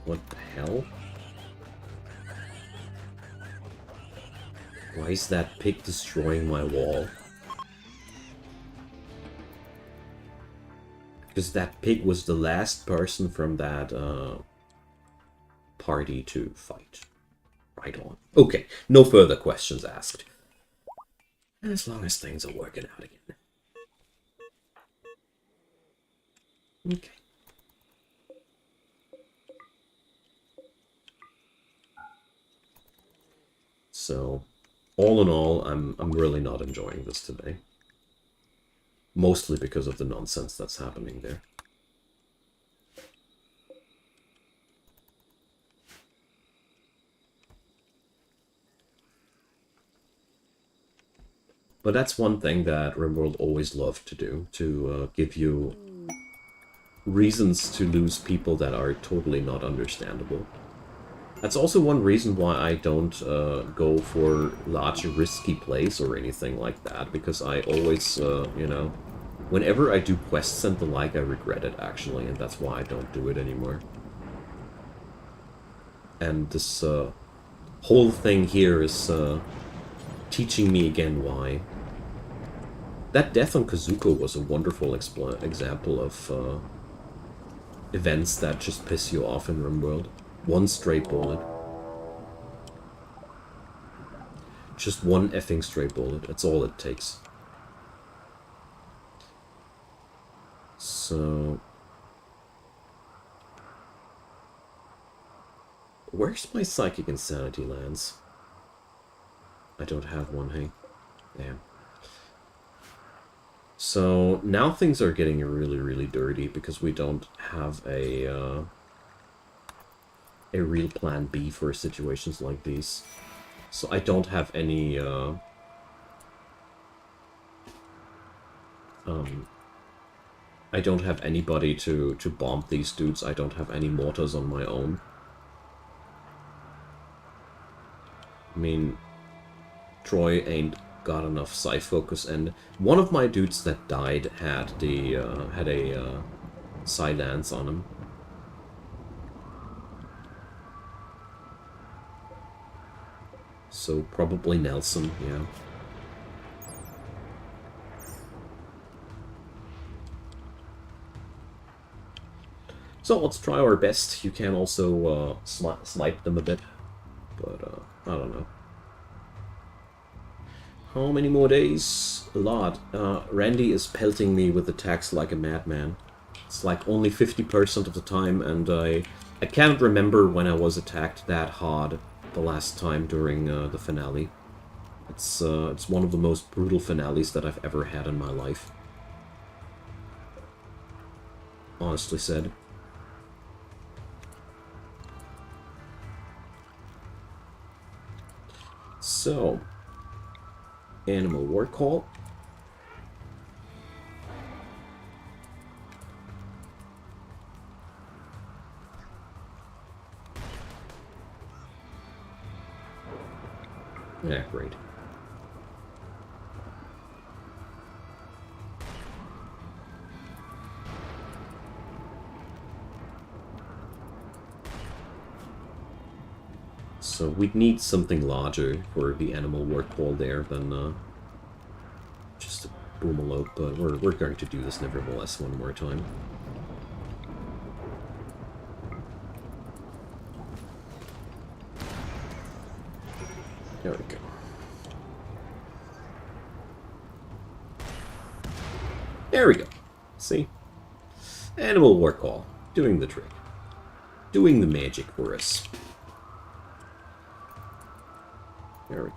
what the hell? Why is that pig destroying my wall? Because that pig was the last person from that party to fight. Right on. Okay, no further questions asked. As long as things are working out again. Okay. So, all in all, I'm really not enjoying this today. Mostly because of the nonsense that's happening there. But that's one thing that RimWorld always loved to do, to give you reasons to lose people that are totally not understandable. That's also one reason why I don't go for large risky plays or anything like that, because I always, you know, whenever I do quests and the like, I regret it, actually, and that's why I don't do it anymore. And this whole thing here is teaching me again why. That death on Kazuko was a wonderful example of events that just piss you off in RimWorld. One stray bullet. Just one effing stray bullet. That's all it takes. So... where's my Psychic Insanity lands? I don't have one, hey? Damn. So, now things are getting really, really dirty because we don't have a real plan B for situations like these. So I don't have any, I don't have anybody to bomb these dudes. I don't have any mortars on my own. I mean, Troy ain't got enough psi focus, and one of my dudes that died had the had a psi lance on him. So probably Nelson, yeah. So let's try our best. You can also snipe them a bit, but I don't know. How many more days? A lot. Randy is pelting me with attacks like a madman. It's like only 50% of the time, and I can't remember when I was attacked that hard the last time during the finale. It's one of the most brutal finales that I've ever had in my life. Honestly said. So... Animal Work Hall. Yeah, great. So we'd need something larger for the animal work hall there than just a boomalope, but we're going to do this nevertheless one more time. There we go. There we go. See? Animal work hall. Doing the trick. Doing the magic for us. There we go.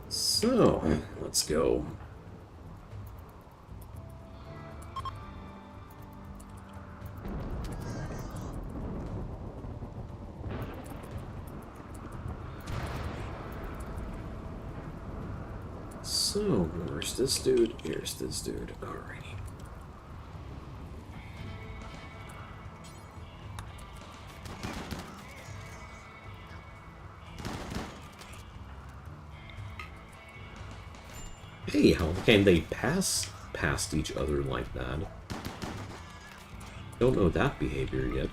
So, let's go. So, where's this dude? Here's this dude. Alrighty. Hey, how can they pass past each other like that? Don't know that behavior yet.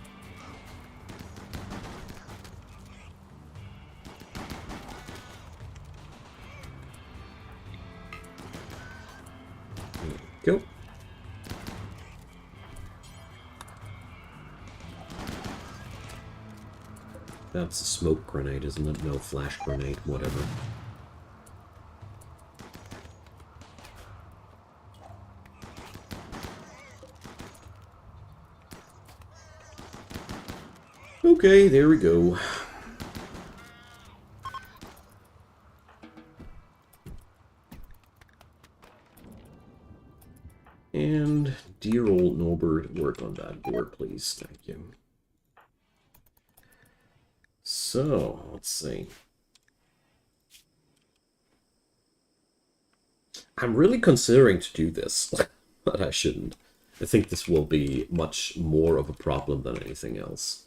Go. That's a smoke grenade, isn't it? No, flash grenade, whatever. Boop. Okay, there we go. And dear old Norbert, work on that door, please. Thank you. So, let's see. I'm really considering to do this, but I shouldn't. I think this will be much more of a problem than anything else.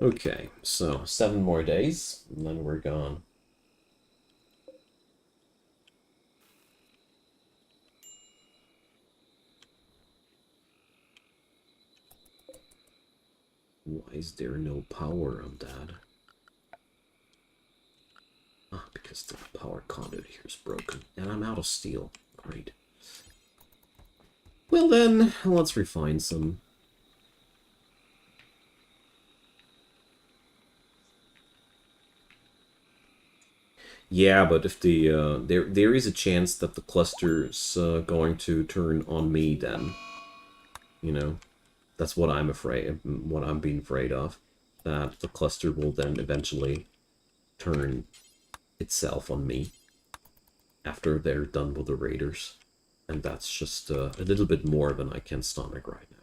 Okay, so 7 more days, and then we're gone. Why is there no power on that? Ah, because the power conduit here is broken, and I'm out of steel. Great. Well then, let's refine some. Yeah, but if the there is a chance that the cluster's going to turn on me, then you know, that's what I'm afraid, what I'm being afraid of, that the cluster will then eventually turn itself on me after they're done with the raiders, and that's just a little bit more than I can stomach right now.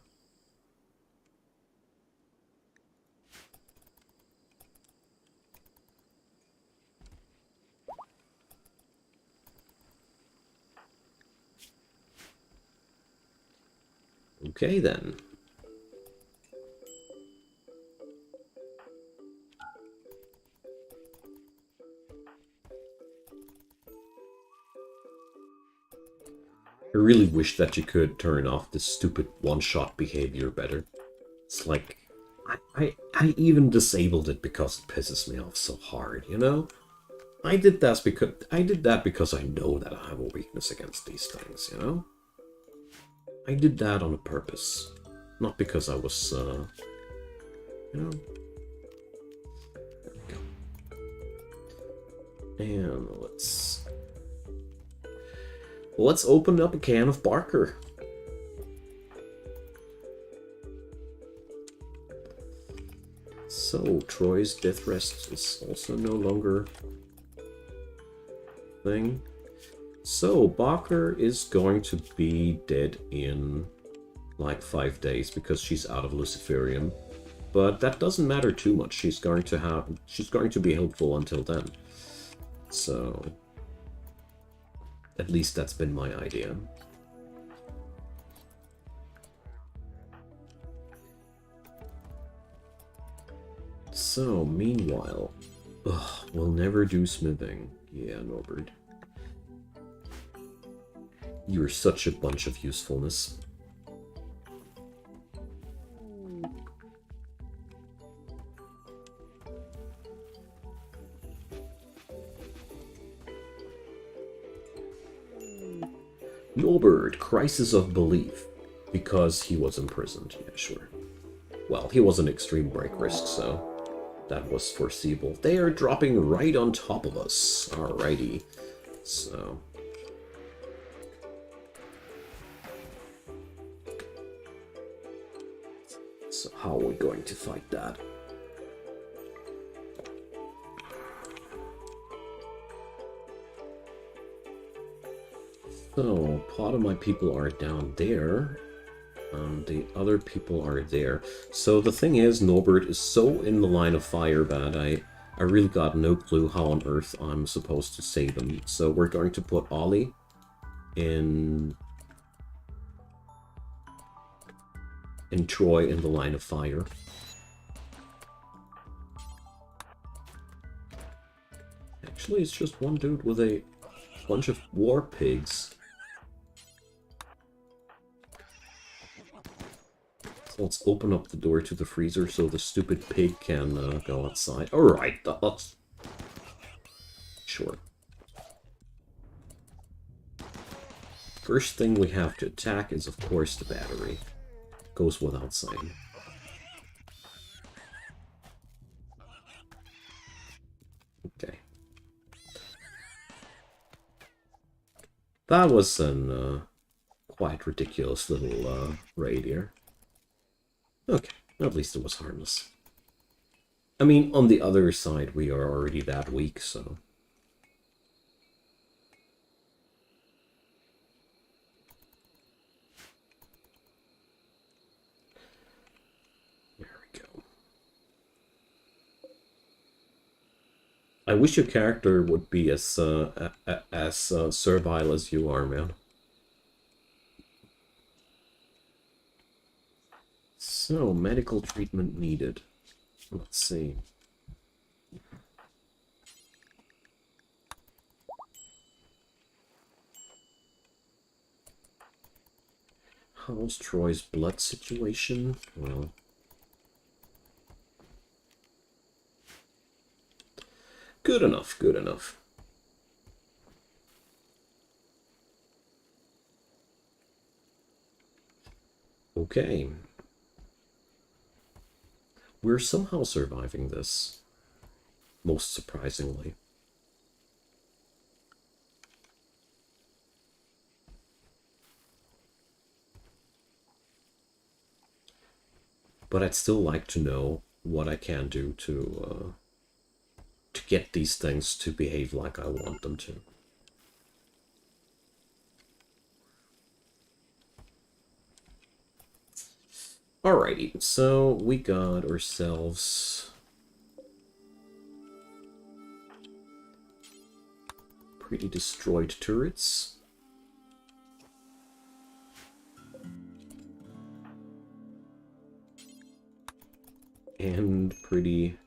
Okay, then. I really wish that you could turn off this stupid one-shot behavior better. It's like, I even disabled it because it pisses me off so hard, you know? I did that because I know that I have a weakness against these things, you know? I did that on purpose. Not because I was, you know? There we go. And let's open up a can of Barker. So, Troy's death rest is also no longer a thing. So, Barker is going to be dead in like 5 days because she's out of Luciferium. But that doesn't matter too much. She's going to be helpful until then. So, at least that's been my idea. So, meanwhile, we'll never do smithing. Yeah, Norbert. You're such a bunch of usefulness. Norbert, crisis of belief. Because he was imprisoned. Yeah, sure. Well, he was an extreme break risk, so that was foreseeable. They are dropping right on top of us. Alrighty. So... So how are we going to fight that? So, part of my people are down there. The other people are there. So the thing is, Norbert is so in the line of fire that I really got no clue how on earth I'm supposed to save him. So we're going to put Ollie in Troy in the line of fire. Actually, it's just one dude with a bunch of war pigs. So let's open up the door to the freezer so the stupid pig can go outside. Alright, that's... Sure. First thing we have to attack is, of course, the battery. Goes without saying. Okay. That was an quite ridiculous little raid here. Okay. At least it was harmless. I mean, on the other side, we are already that weak, so... There we go. I wish your character would be as servile as you are, man. So, medical treatment needed. Let's see. How's Troy's blood situation? Well... good enough, good enough. Okay. We're somehow surviving this, most surprisingly. But I'd still like to know what I can do to get these things to behave like I want them to. Alrighty, so we got ourselves pretty destroyed turrets. And pretty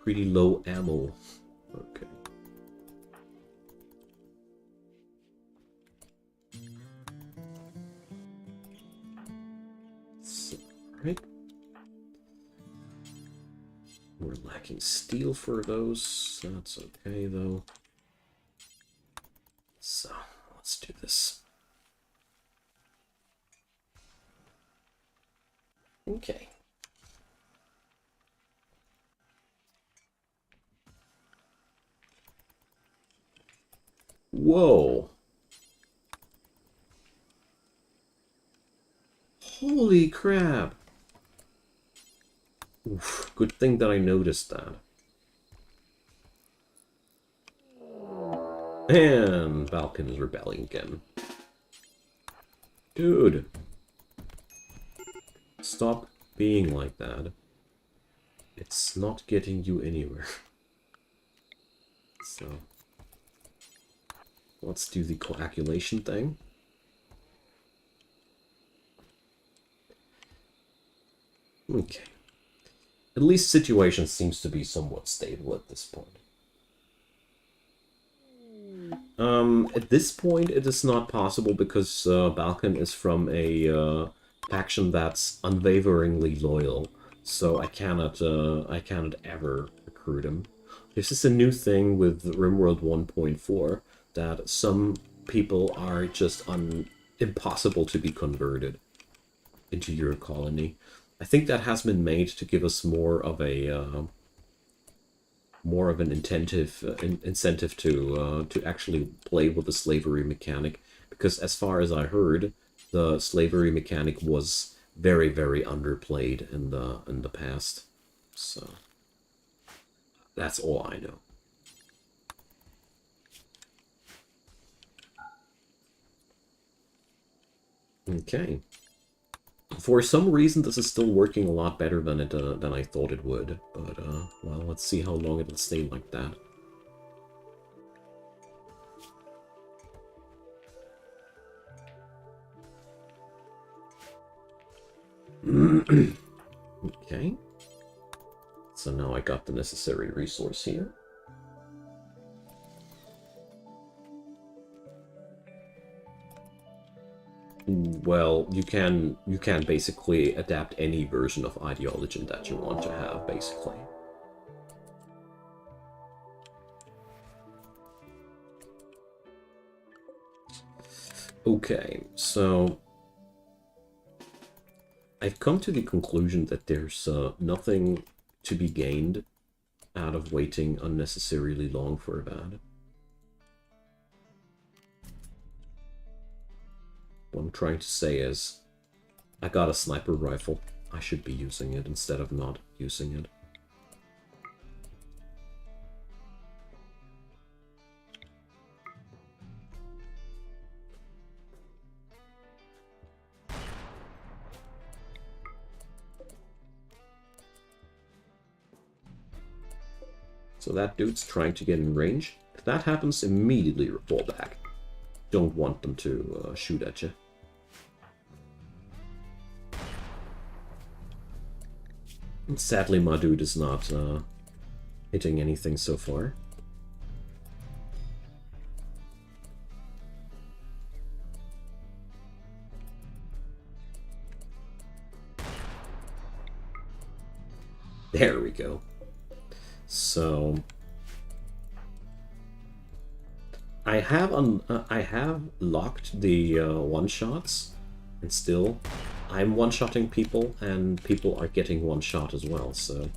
low ammo. Okay. So, right. We're lacking steel for those. That's okay though. So let's do this. Okay. Whoa. Holy crap. Oof, good thing that I noticed that. And Balkan is rebelling again. Dude. Stop being like that. It's not getting you anywhere. So... let's do the coagulation thing. Okay. At least situation seems to be somewhat stable at this point. At this point it is not possible because Balkan is from a faction that's unwaveringly loyal, so I cannot ever recruit him. This is a new thing with RimWorld 1.4. that some people are just impossible to be converted into your colony. I think that has been made to give us more of an incentive to actually play with the slavery mechanic, because as far as I heard, the slavery mechanic was very, very underplayed in the past. So that's all I know. Okay. For some reason, this is still working a lot better than I thought it would. But well, let's see how long it'll stay like that. Okay. So now I got the necessary resource here. Well, you can basically adapt any version of ideology that you want to have, basically. Okay, so I've come to the conclusion that there's nothing to be gained out of waiting unnecessarily long for that. What I'm trying to say is, I got a sniper rifle. I should be using it instead of not using it. So that dude's trying to get in range. If that happens, immediately fall back. Don't want them to shoot at you. And sadly, my dude is not hitting anything so far. There we go. So I have locked the one-shots, and still I'm one-shotting people, and people are getting one-shot as well, so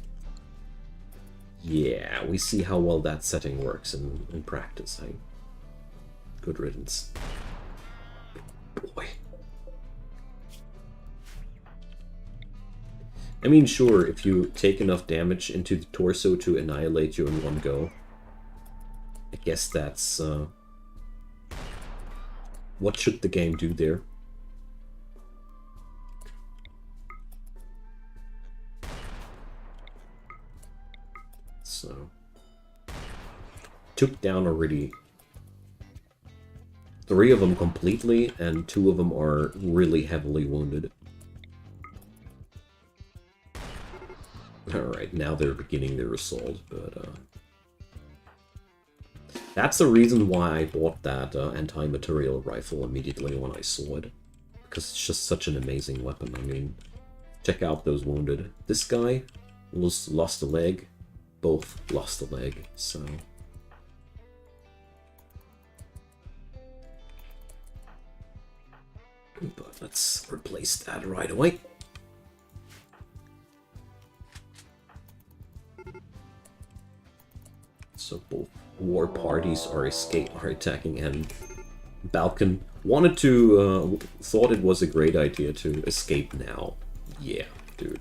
yeah, we see how well that setting works in practice, hey? Good riddance. Boy. I mean, sure, if you take enough damage into the torso to annihilate you in one go, I guess that's, what should the game do there? So, took down already 3 of them completely, and 2 of them are really heavily wounded. Alright, now they're beginning their assault, but that's the reason why I bought that anti-material rifle immediately when I saw it. Because it's just such an amazing weapon. I mean, check out those wounded. This guy lost a leg. Both lost a leg, so... But let's replace that right away. So both war parties are attacking, and Balkan wanted to, thought it was a great idea to escape now. Yeah, dude.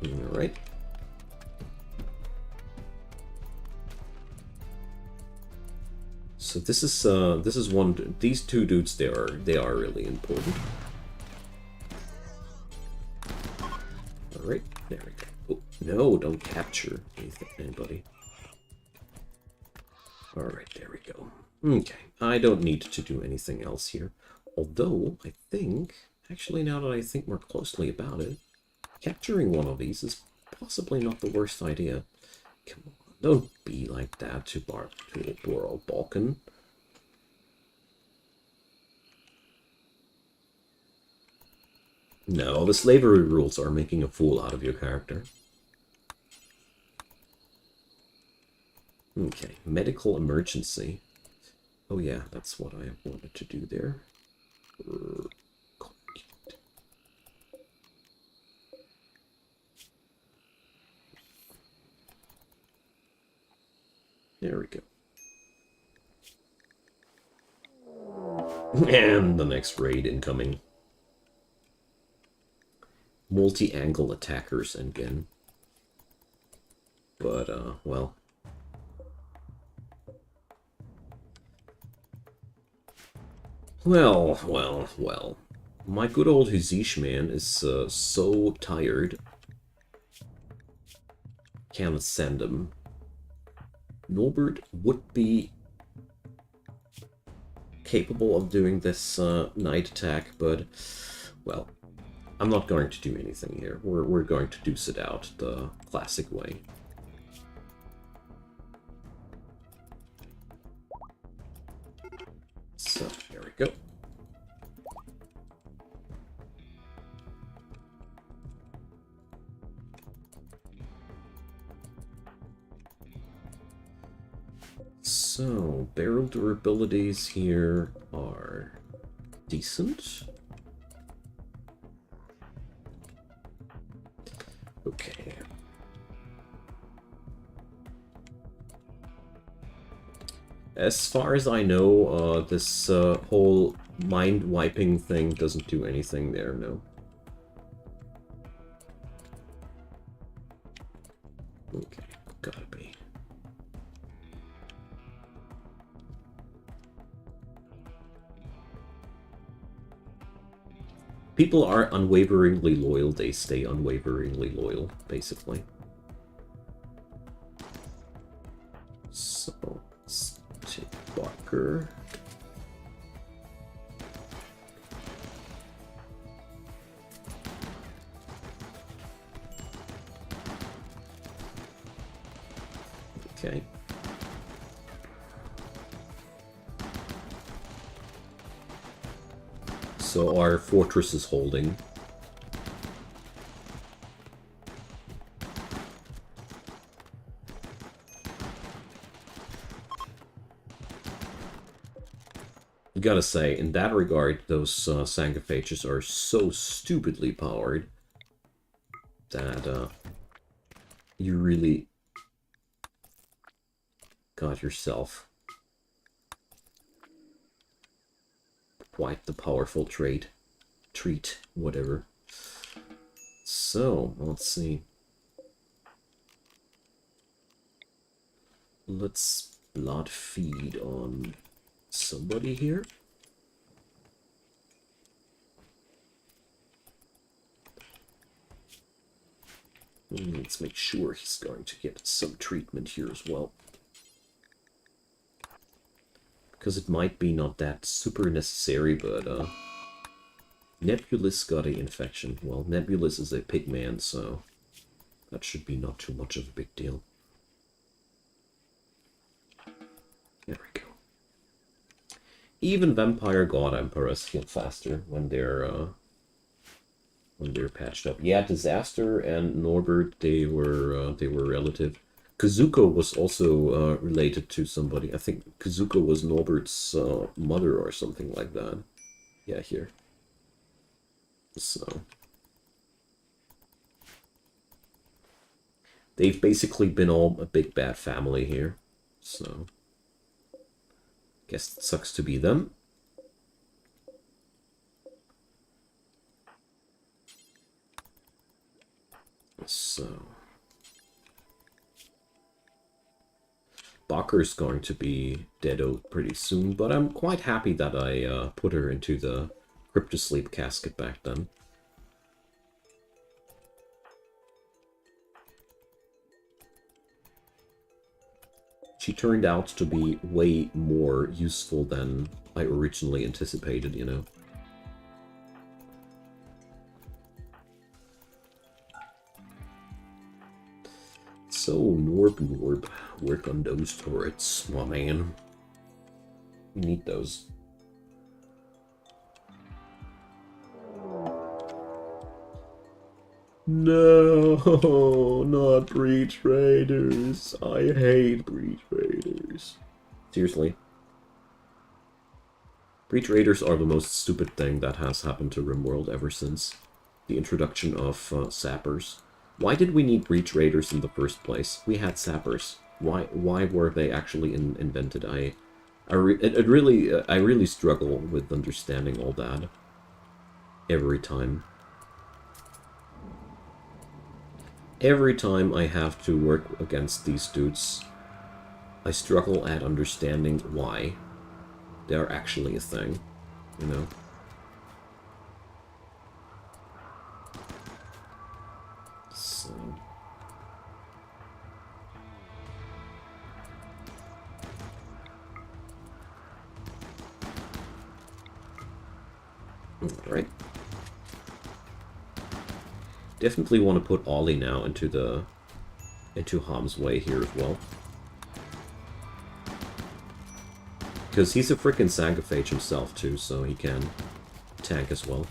Alright. So this is one. These 2 dudes, they are really important. Alright, there we go. Oh, no, don't capture anybody. Alright, there we go. Okay, I don't need to do anything else here. Although, I think, actually now that I think more closely about it, capturing one of these is possibly not the worst idea. Come on, don't be like that to poor old Balkan. No, the slavery rules are making a fool out of your character. Okay, medical emergency. Oh yeah, that's what I wanted to do there. There we go. And the next raid incoming. Multi-angle attackers again. But, well. Well. My good old Huzish man is so tired. Can't send him. Norbert would be capable of doing this night attack, but, well, I'm not going to do anything here. We're going to deuce it out the classic way. So, here we go. So, barrel durabilities here are decent. Okay. As far as I know, this whole mind-wiping thing doesn't do anything there, no. Okay, gotta be. People are unwaveringly loyal, they stay unwaveringly loyal, basically. So, let's take Barker. Okay. So our fortress is holding. You gotta say, in that regard, those Sanguophages are so stupidly powered that you really got yourself quite the powerful treat, whatever. So, let's see. Let's blood feed on somebody here. Let's make sure he's going to get some treatment here as well. Because it might be not that super necessary, but Nebulous got an infection. Well, Nebulous is a pigman, so that should be not too much of a big deal. There we go. Even Vampire God Emperors heal faster when they're patched up. Yeah, Disaster and Norbert, they were relative. Kazuko was also related to somebody. I think Kazuko was Norbert's mother or something like that. Yeah, here. So they've basically been all a big bad family here. So guess it sucks to be them. So Bakker's going to be deado pretty soon, but I'm quite happy that I put her into the Cryptosleep casket back then. She turned out to be way more useful than I originally anticipated, you know. So, Norb, work on those turrets, my man. We need those. No, not Breach Raiders. I hate Breach Raiders. Seriously. Breach Raiders are the most stupid thing that has happened to RimWorld ever since the introduction of Sappers. Why did we need Breach Raiders in the first place? We had Sappers. Why were they actually invented? I really struggle with understanding all that every time. Every time I have to work against these dudes, I struggle at understanding why they're actually a thing, you know? So... Alright. Definitely want to put Ollie now into harm's way here as well. Because he's a frickin' Sanguophage himself too, so he can tank as well.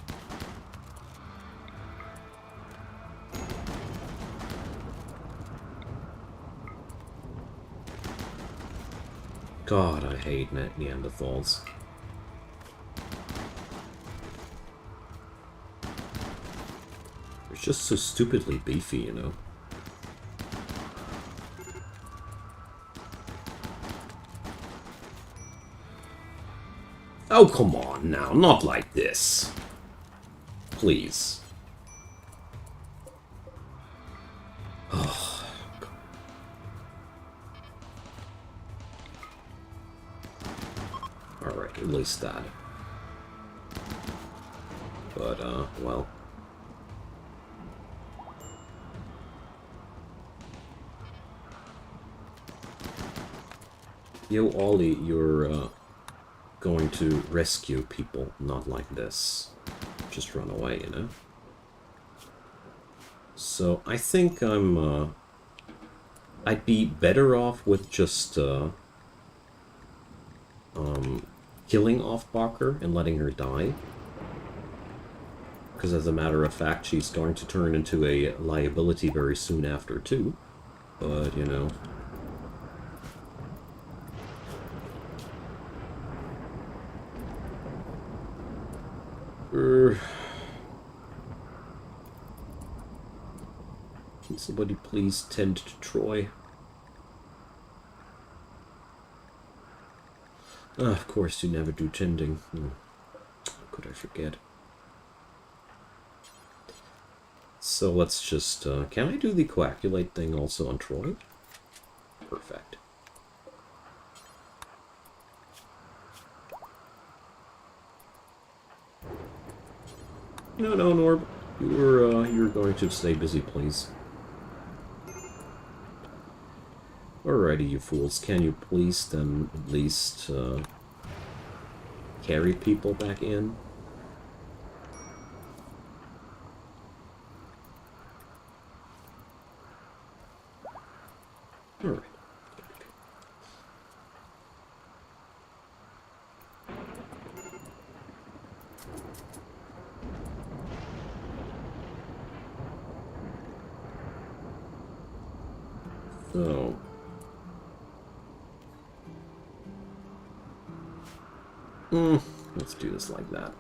God, I hate Neanderthals. Just so stupidly beefy, you know. Oh, come on now, not like this. Please. Oh. Alright, at least that. But, well. Yo, Ollie, you're, going to rescue people, not like this. Just run away, you know? So, I think I'd be better off with just, killing off Barker and letting her die. Because as a matter of fact, she's going to turn into a liability very soon after, too. But, you know... Can somebody please tend to Troy? Ah, of course, you never do tending. How could I forget? So let's just... can I do the coagulate thing also on Troy? Perfect. No, no, Norb. You're going to stay busy, please. Alrighty, you fools. Can you please then at least carry people back in? Alright. So... let's do this like that.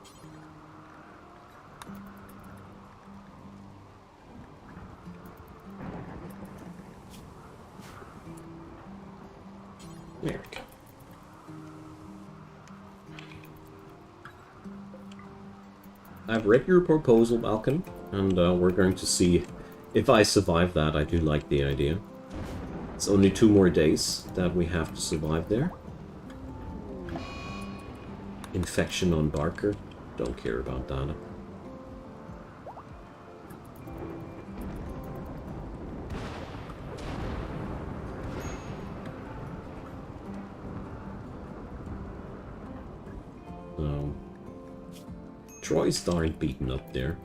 There we go. I've read your proposal, Balkan, and we're going to see if I survive that. I do like the idea. It's only 2 more days that we have to survive there. Infection on Barker. Don't care about that. So, Troy's darn beaten up there.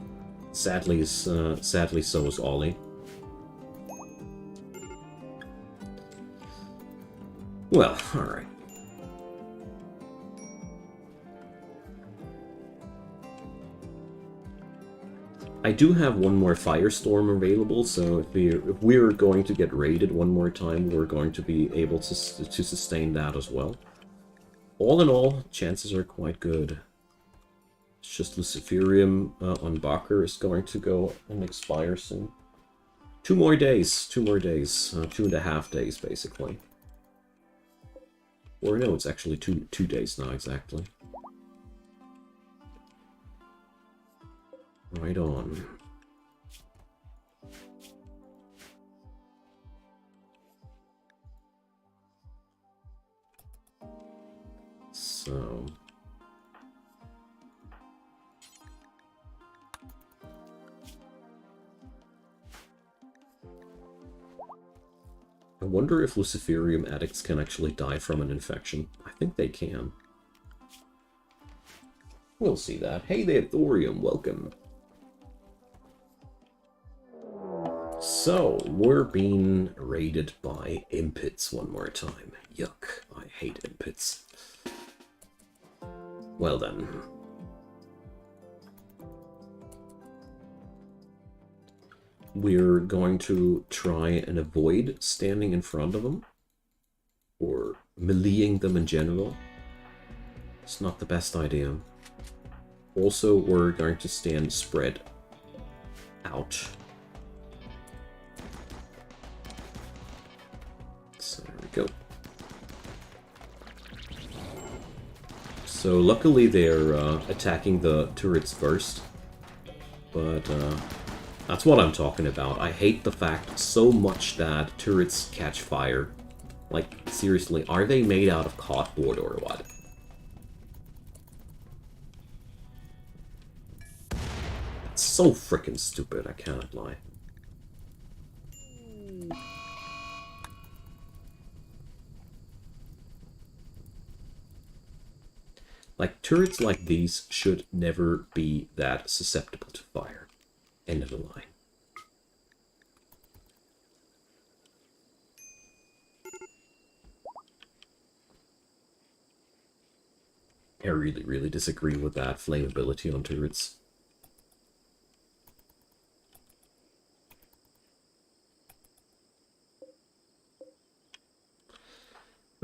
Sadly, sadly so is Ollie. Well, alright. I do have one more Firestorm available, so if we're going to get raided one more time, we're going to be able to sustain that as well. All in all, chances are quite good. It's just Luciferium on Barker is going to go and expire soon. 2 more days, 2 more days, 2.5 days basically. Or no, it's actually two days now exactly. Right on. So... I wonder if Luciferium addicts can actually die from an infection. I think they can. We'll see that. Hey there, Thorium, welcome. So, we're being raided by impits one more time. Yuck, I hate impits. Well then. We're going to try and avoid standing in front of them. Or meleeing them in general. It's not the best idea. Also, we're going to stand spread out. So there we go. So luckily they're attacking the turrets first. But that's what I'm talking about. I hate the fact so much that turrets catch fire. Like, seriously, are they made out of cardboard or what? It's so freaking stupid, I cannot lie. Like, turrets like these should never be that susceptible to fire. End of the line. I really, really disagree with that flammability on turrets.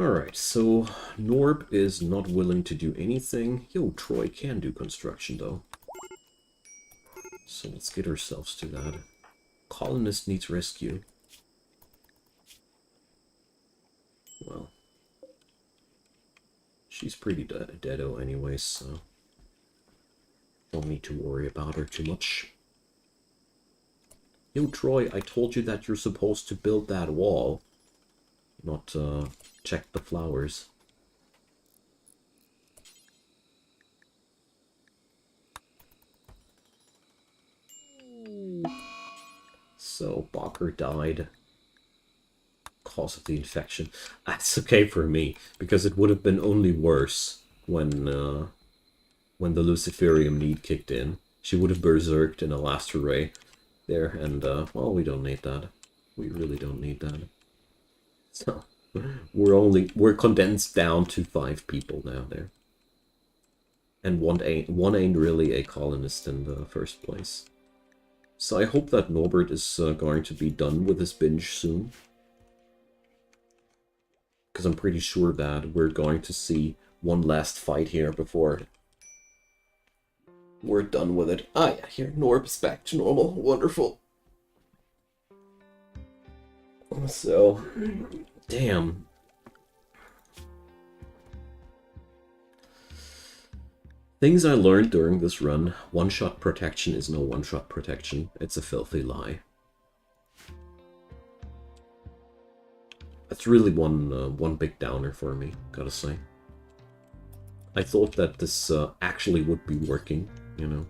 Alright, so Norb is not willing to do anything. Yo, Troy can do construction, though. So let's get ourselves to that. Colonist needs rescue. Well, she's pretty deado anyway, so don't need to worry about her too much. Yo, Troy, I told you that you're supposed to build that wall, not check the flowers. So, Barker died. Cause of the infection. That's okay for me, because it would have been only worse when the Luciferium need kicked in. She would have berserked in a last array there, and well, we don't need that. We really don't need that. So we're condensed down to 5 people now there, and one ain't really a colonist in the first place. So I hope that Norbert is going to be done with his binge soon. Because I'm pretty sure that we're going to see one last fight here before we're done with it. Ah, yeah, here, Norb's back to normal. Wonderful. So, damn. Things I learned during this run. One-shot protection is no one-shot protection. It's a filthy lie. That's really one big downer for me, gotta say. I thought that this actually would be working, you know.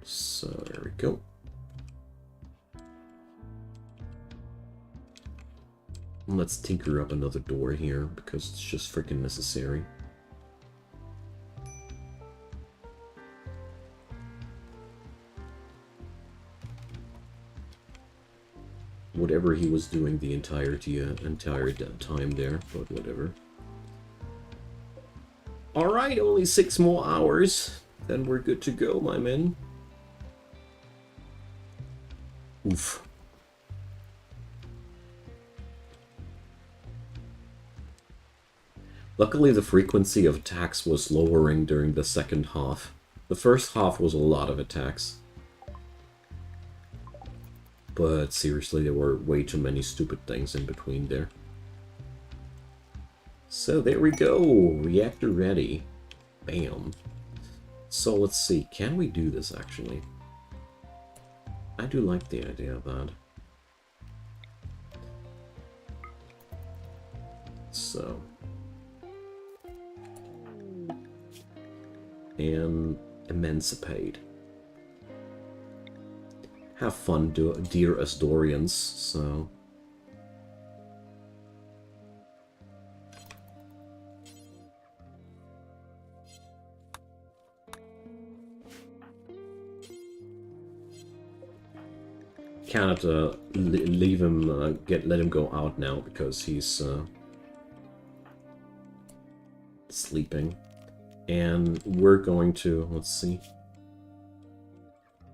So, there we go. Let's tinker up another door here, because it's just freaking necessary. Whatever he was doing the entire time there, but whatever. Alright, only 6 more hours. Then we're good to go, my men. Oof. Luckily, the frequency of attacks was lowering during the second half. The first half was a lot of attacks. But seriously, there were way too many stupid things in between there. So there we go, reactor ready. Bam. So let's see, can we do this actually? I do like the idea of that. So. And emancipate. Have fun, dear Asdorians, so... Cannot leave him, let him go out now because he's sleeping. And we're going to, let's see.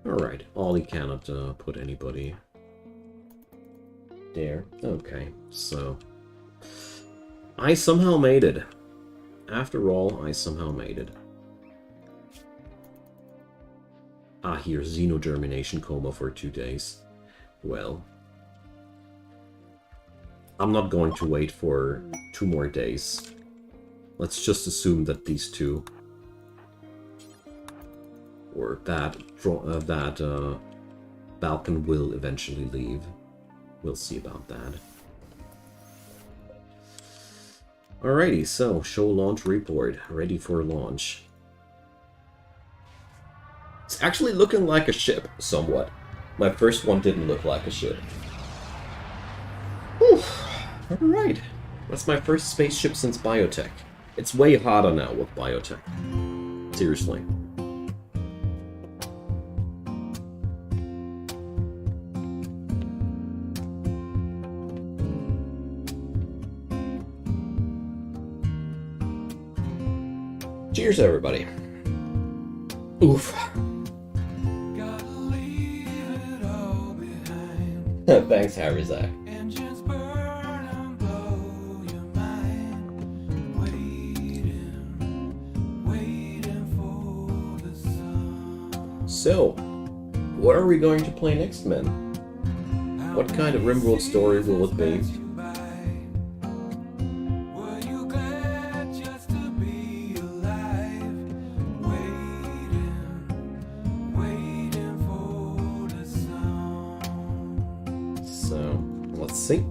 Alright, Ollie cannot put anybody there. Okay, so I somehow made it. After all, I somehow made it. Ah, here, xenogermination coma for 2 days. Well. I'm not going to wait for 2 more days. Let's just assume that these two, or that Balkan will eventually leave. We'll see about that. Alrighty, so show launch report, ready for launch. It's actually looking like a ship, somewhat. My first one didn't look like a ship. Whew. Alright, that's my first spaceship since Biotech. It's way harder now with Biotech. Seriously. Cheers, everybody. Oof. Thanks, Harry Zach. So, what are we going to play next, men? What kind of RimWorld story will it be? So, let's see.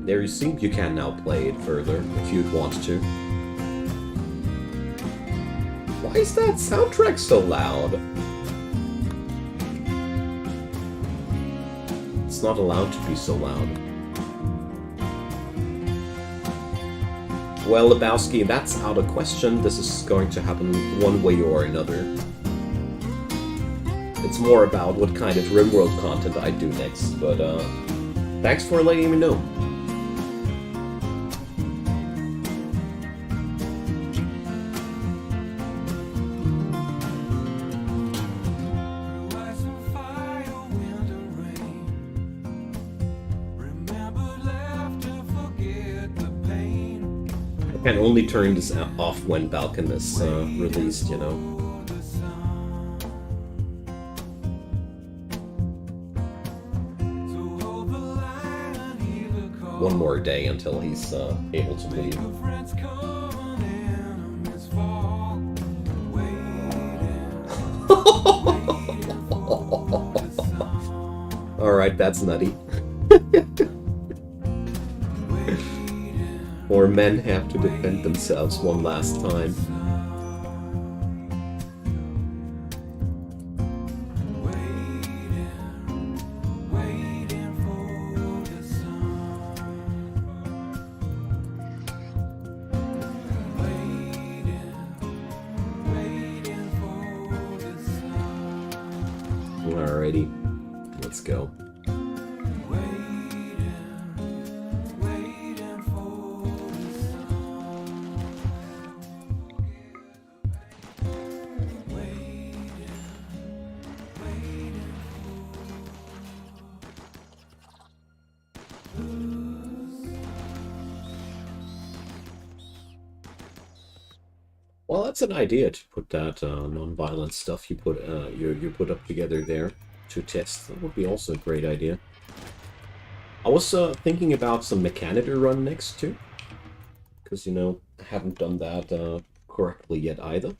There you see, you can now play it further if you'd want to. Why is that soundtrack so loud? It's not allowed to be so loud. Well, Lebowski, that's out of question. This is going to happen one way or another. It's more about what kind of RimWorld content I do next, but thanks for letting me know. I can only turn this off when Balkan is released, you know. One more day until he's able to leave. Alright, that's nutty. Or men have to defend themselves one last time. Alrighty, let's go. Well, that's an idea to put that non-violent stuff you put up together there to test. That would be also a great idea. I was thinking about some Mechanitor run next too, because you know I haven't done that correctly yet either.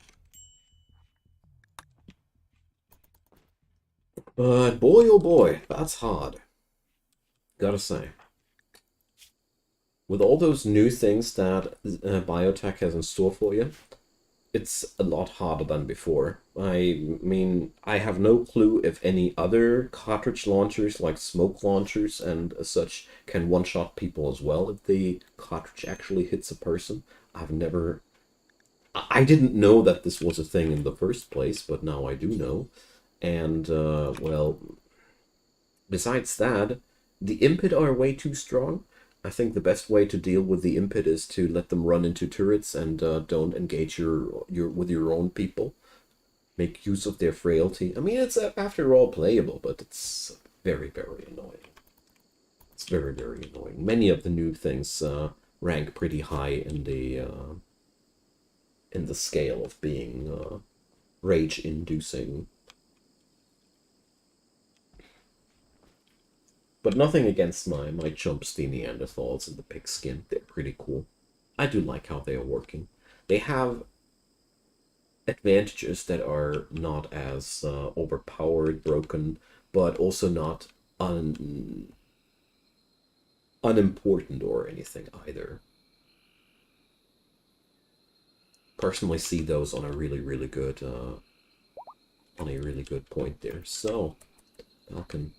But boy, oh boy, that's hard. Gotta say. With all those new things that Biotech has in store for you, it's a lot harder than before. I mean, I have no clue if any other cartridge launchers, like smoke launchers and such, can one-shot people as well if the cartridge actually hits a person. I didn't know that this was a thing in the first place, but now I do know. And, well, besides that, the input are way too strong. I think the best way to deal with the input is to let them run into turrets and don't engage with your own people. Make use of their frailty. I mean, it's after all playable, but it's very, very annoying. It's very, very annoying. Many of the new things rank pretty high in the scale of being rage-inducing. But nothing against my chumps, the Neanderthals and the pigskin. They're pretty cool. I do like how they are working. They have advantages that are not as overpowered, broken, but also not unimportant or anything either. Personally see those on a really good point there. So Falcon.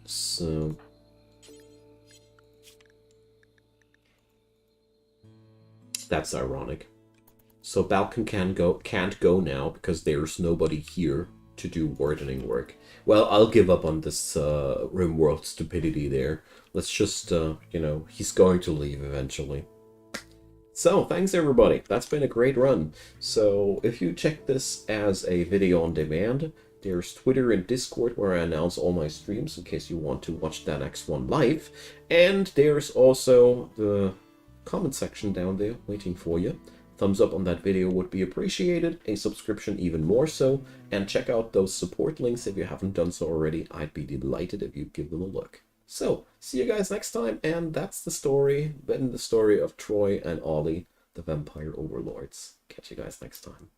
So that's ironic. So Balkan can't go now because there's nobody here to do wardening work. Well, I'll give up on this RimWorld stupidity there. Let's just, you know, he's going to leave eventually. So, thanks everybody. That's been a great run. So, if you check this as a video on demand, there's Twitter and Discord where I announce all my streams in case you want to watch that next one live. And there's also the comment section down there waiting for you. Thumbs up on that video would be appreciated, a subscription even more so, and check out those support links if you haven't done so already. I'd be delighted if you'd give them a look. So, see you guys next time, and that's the story, then the story of Troy and Ollie, the vampire overlords. Catch you guys next time.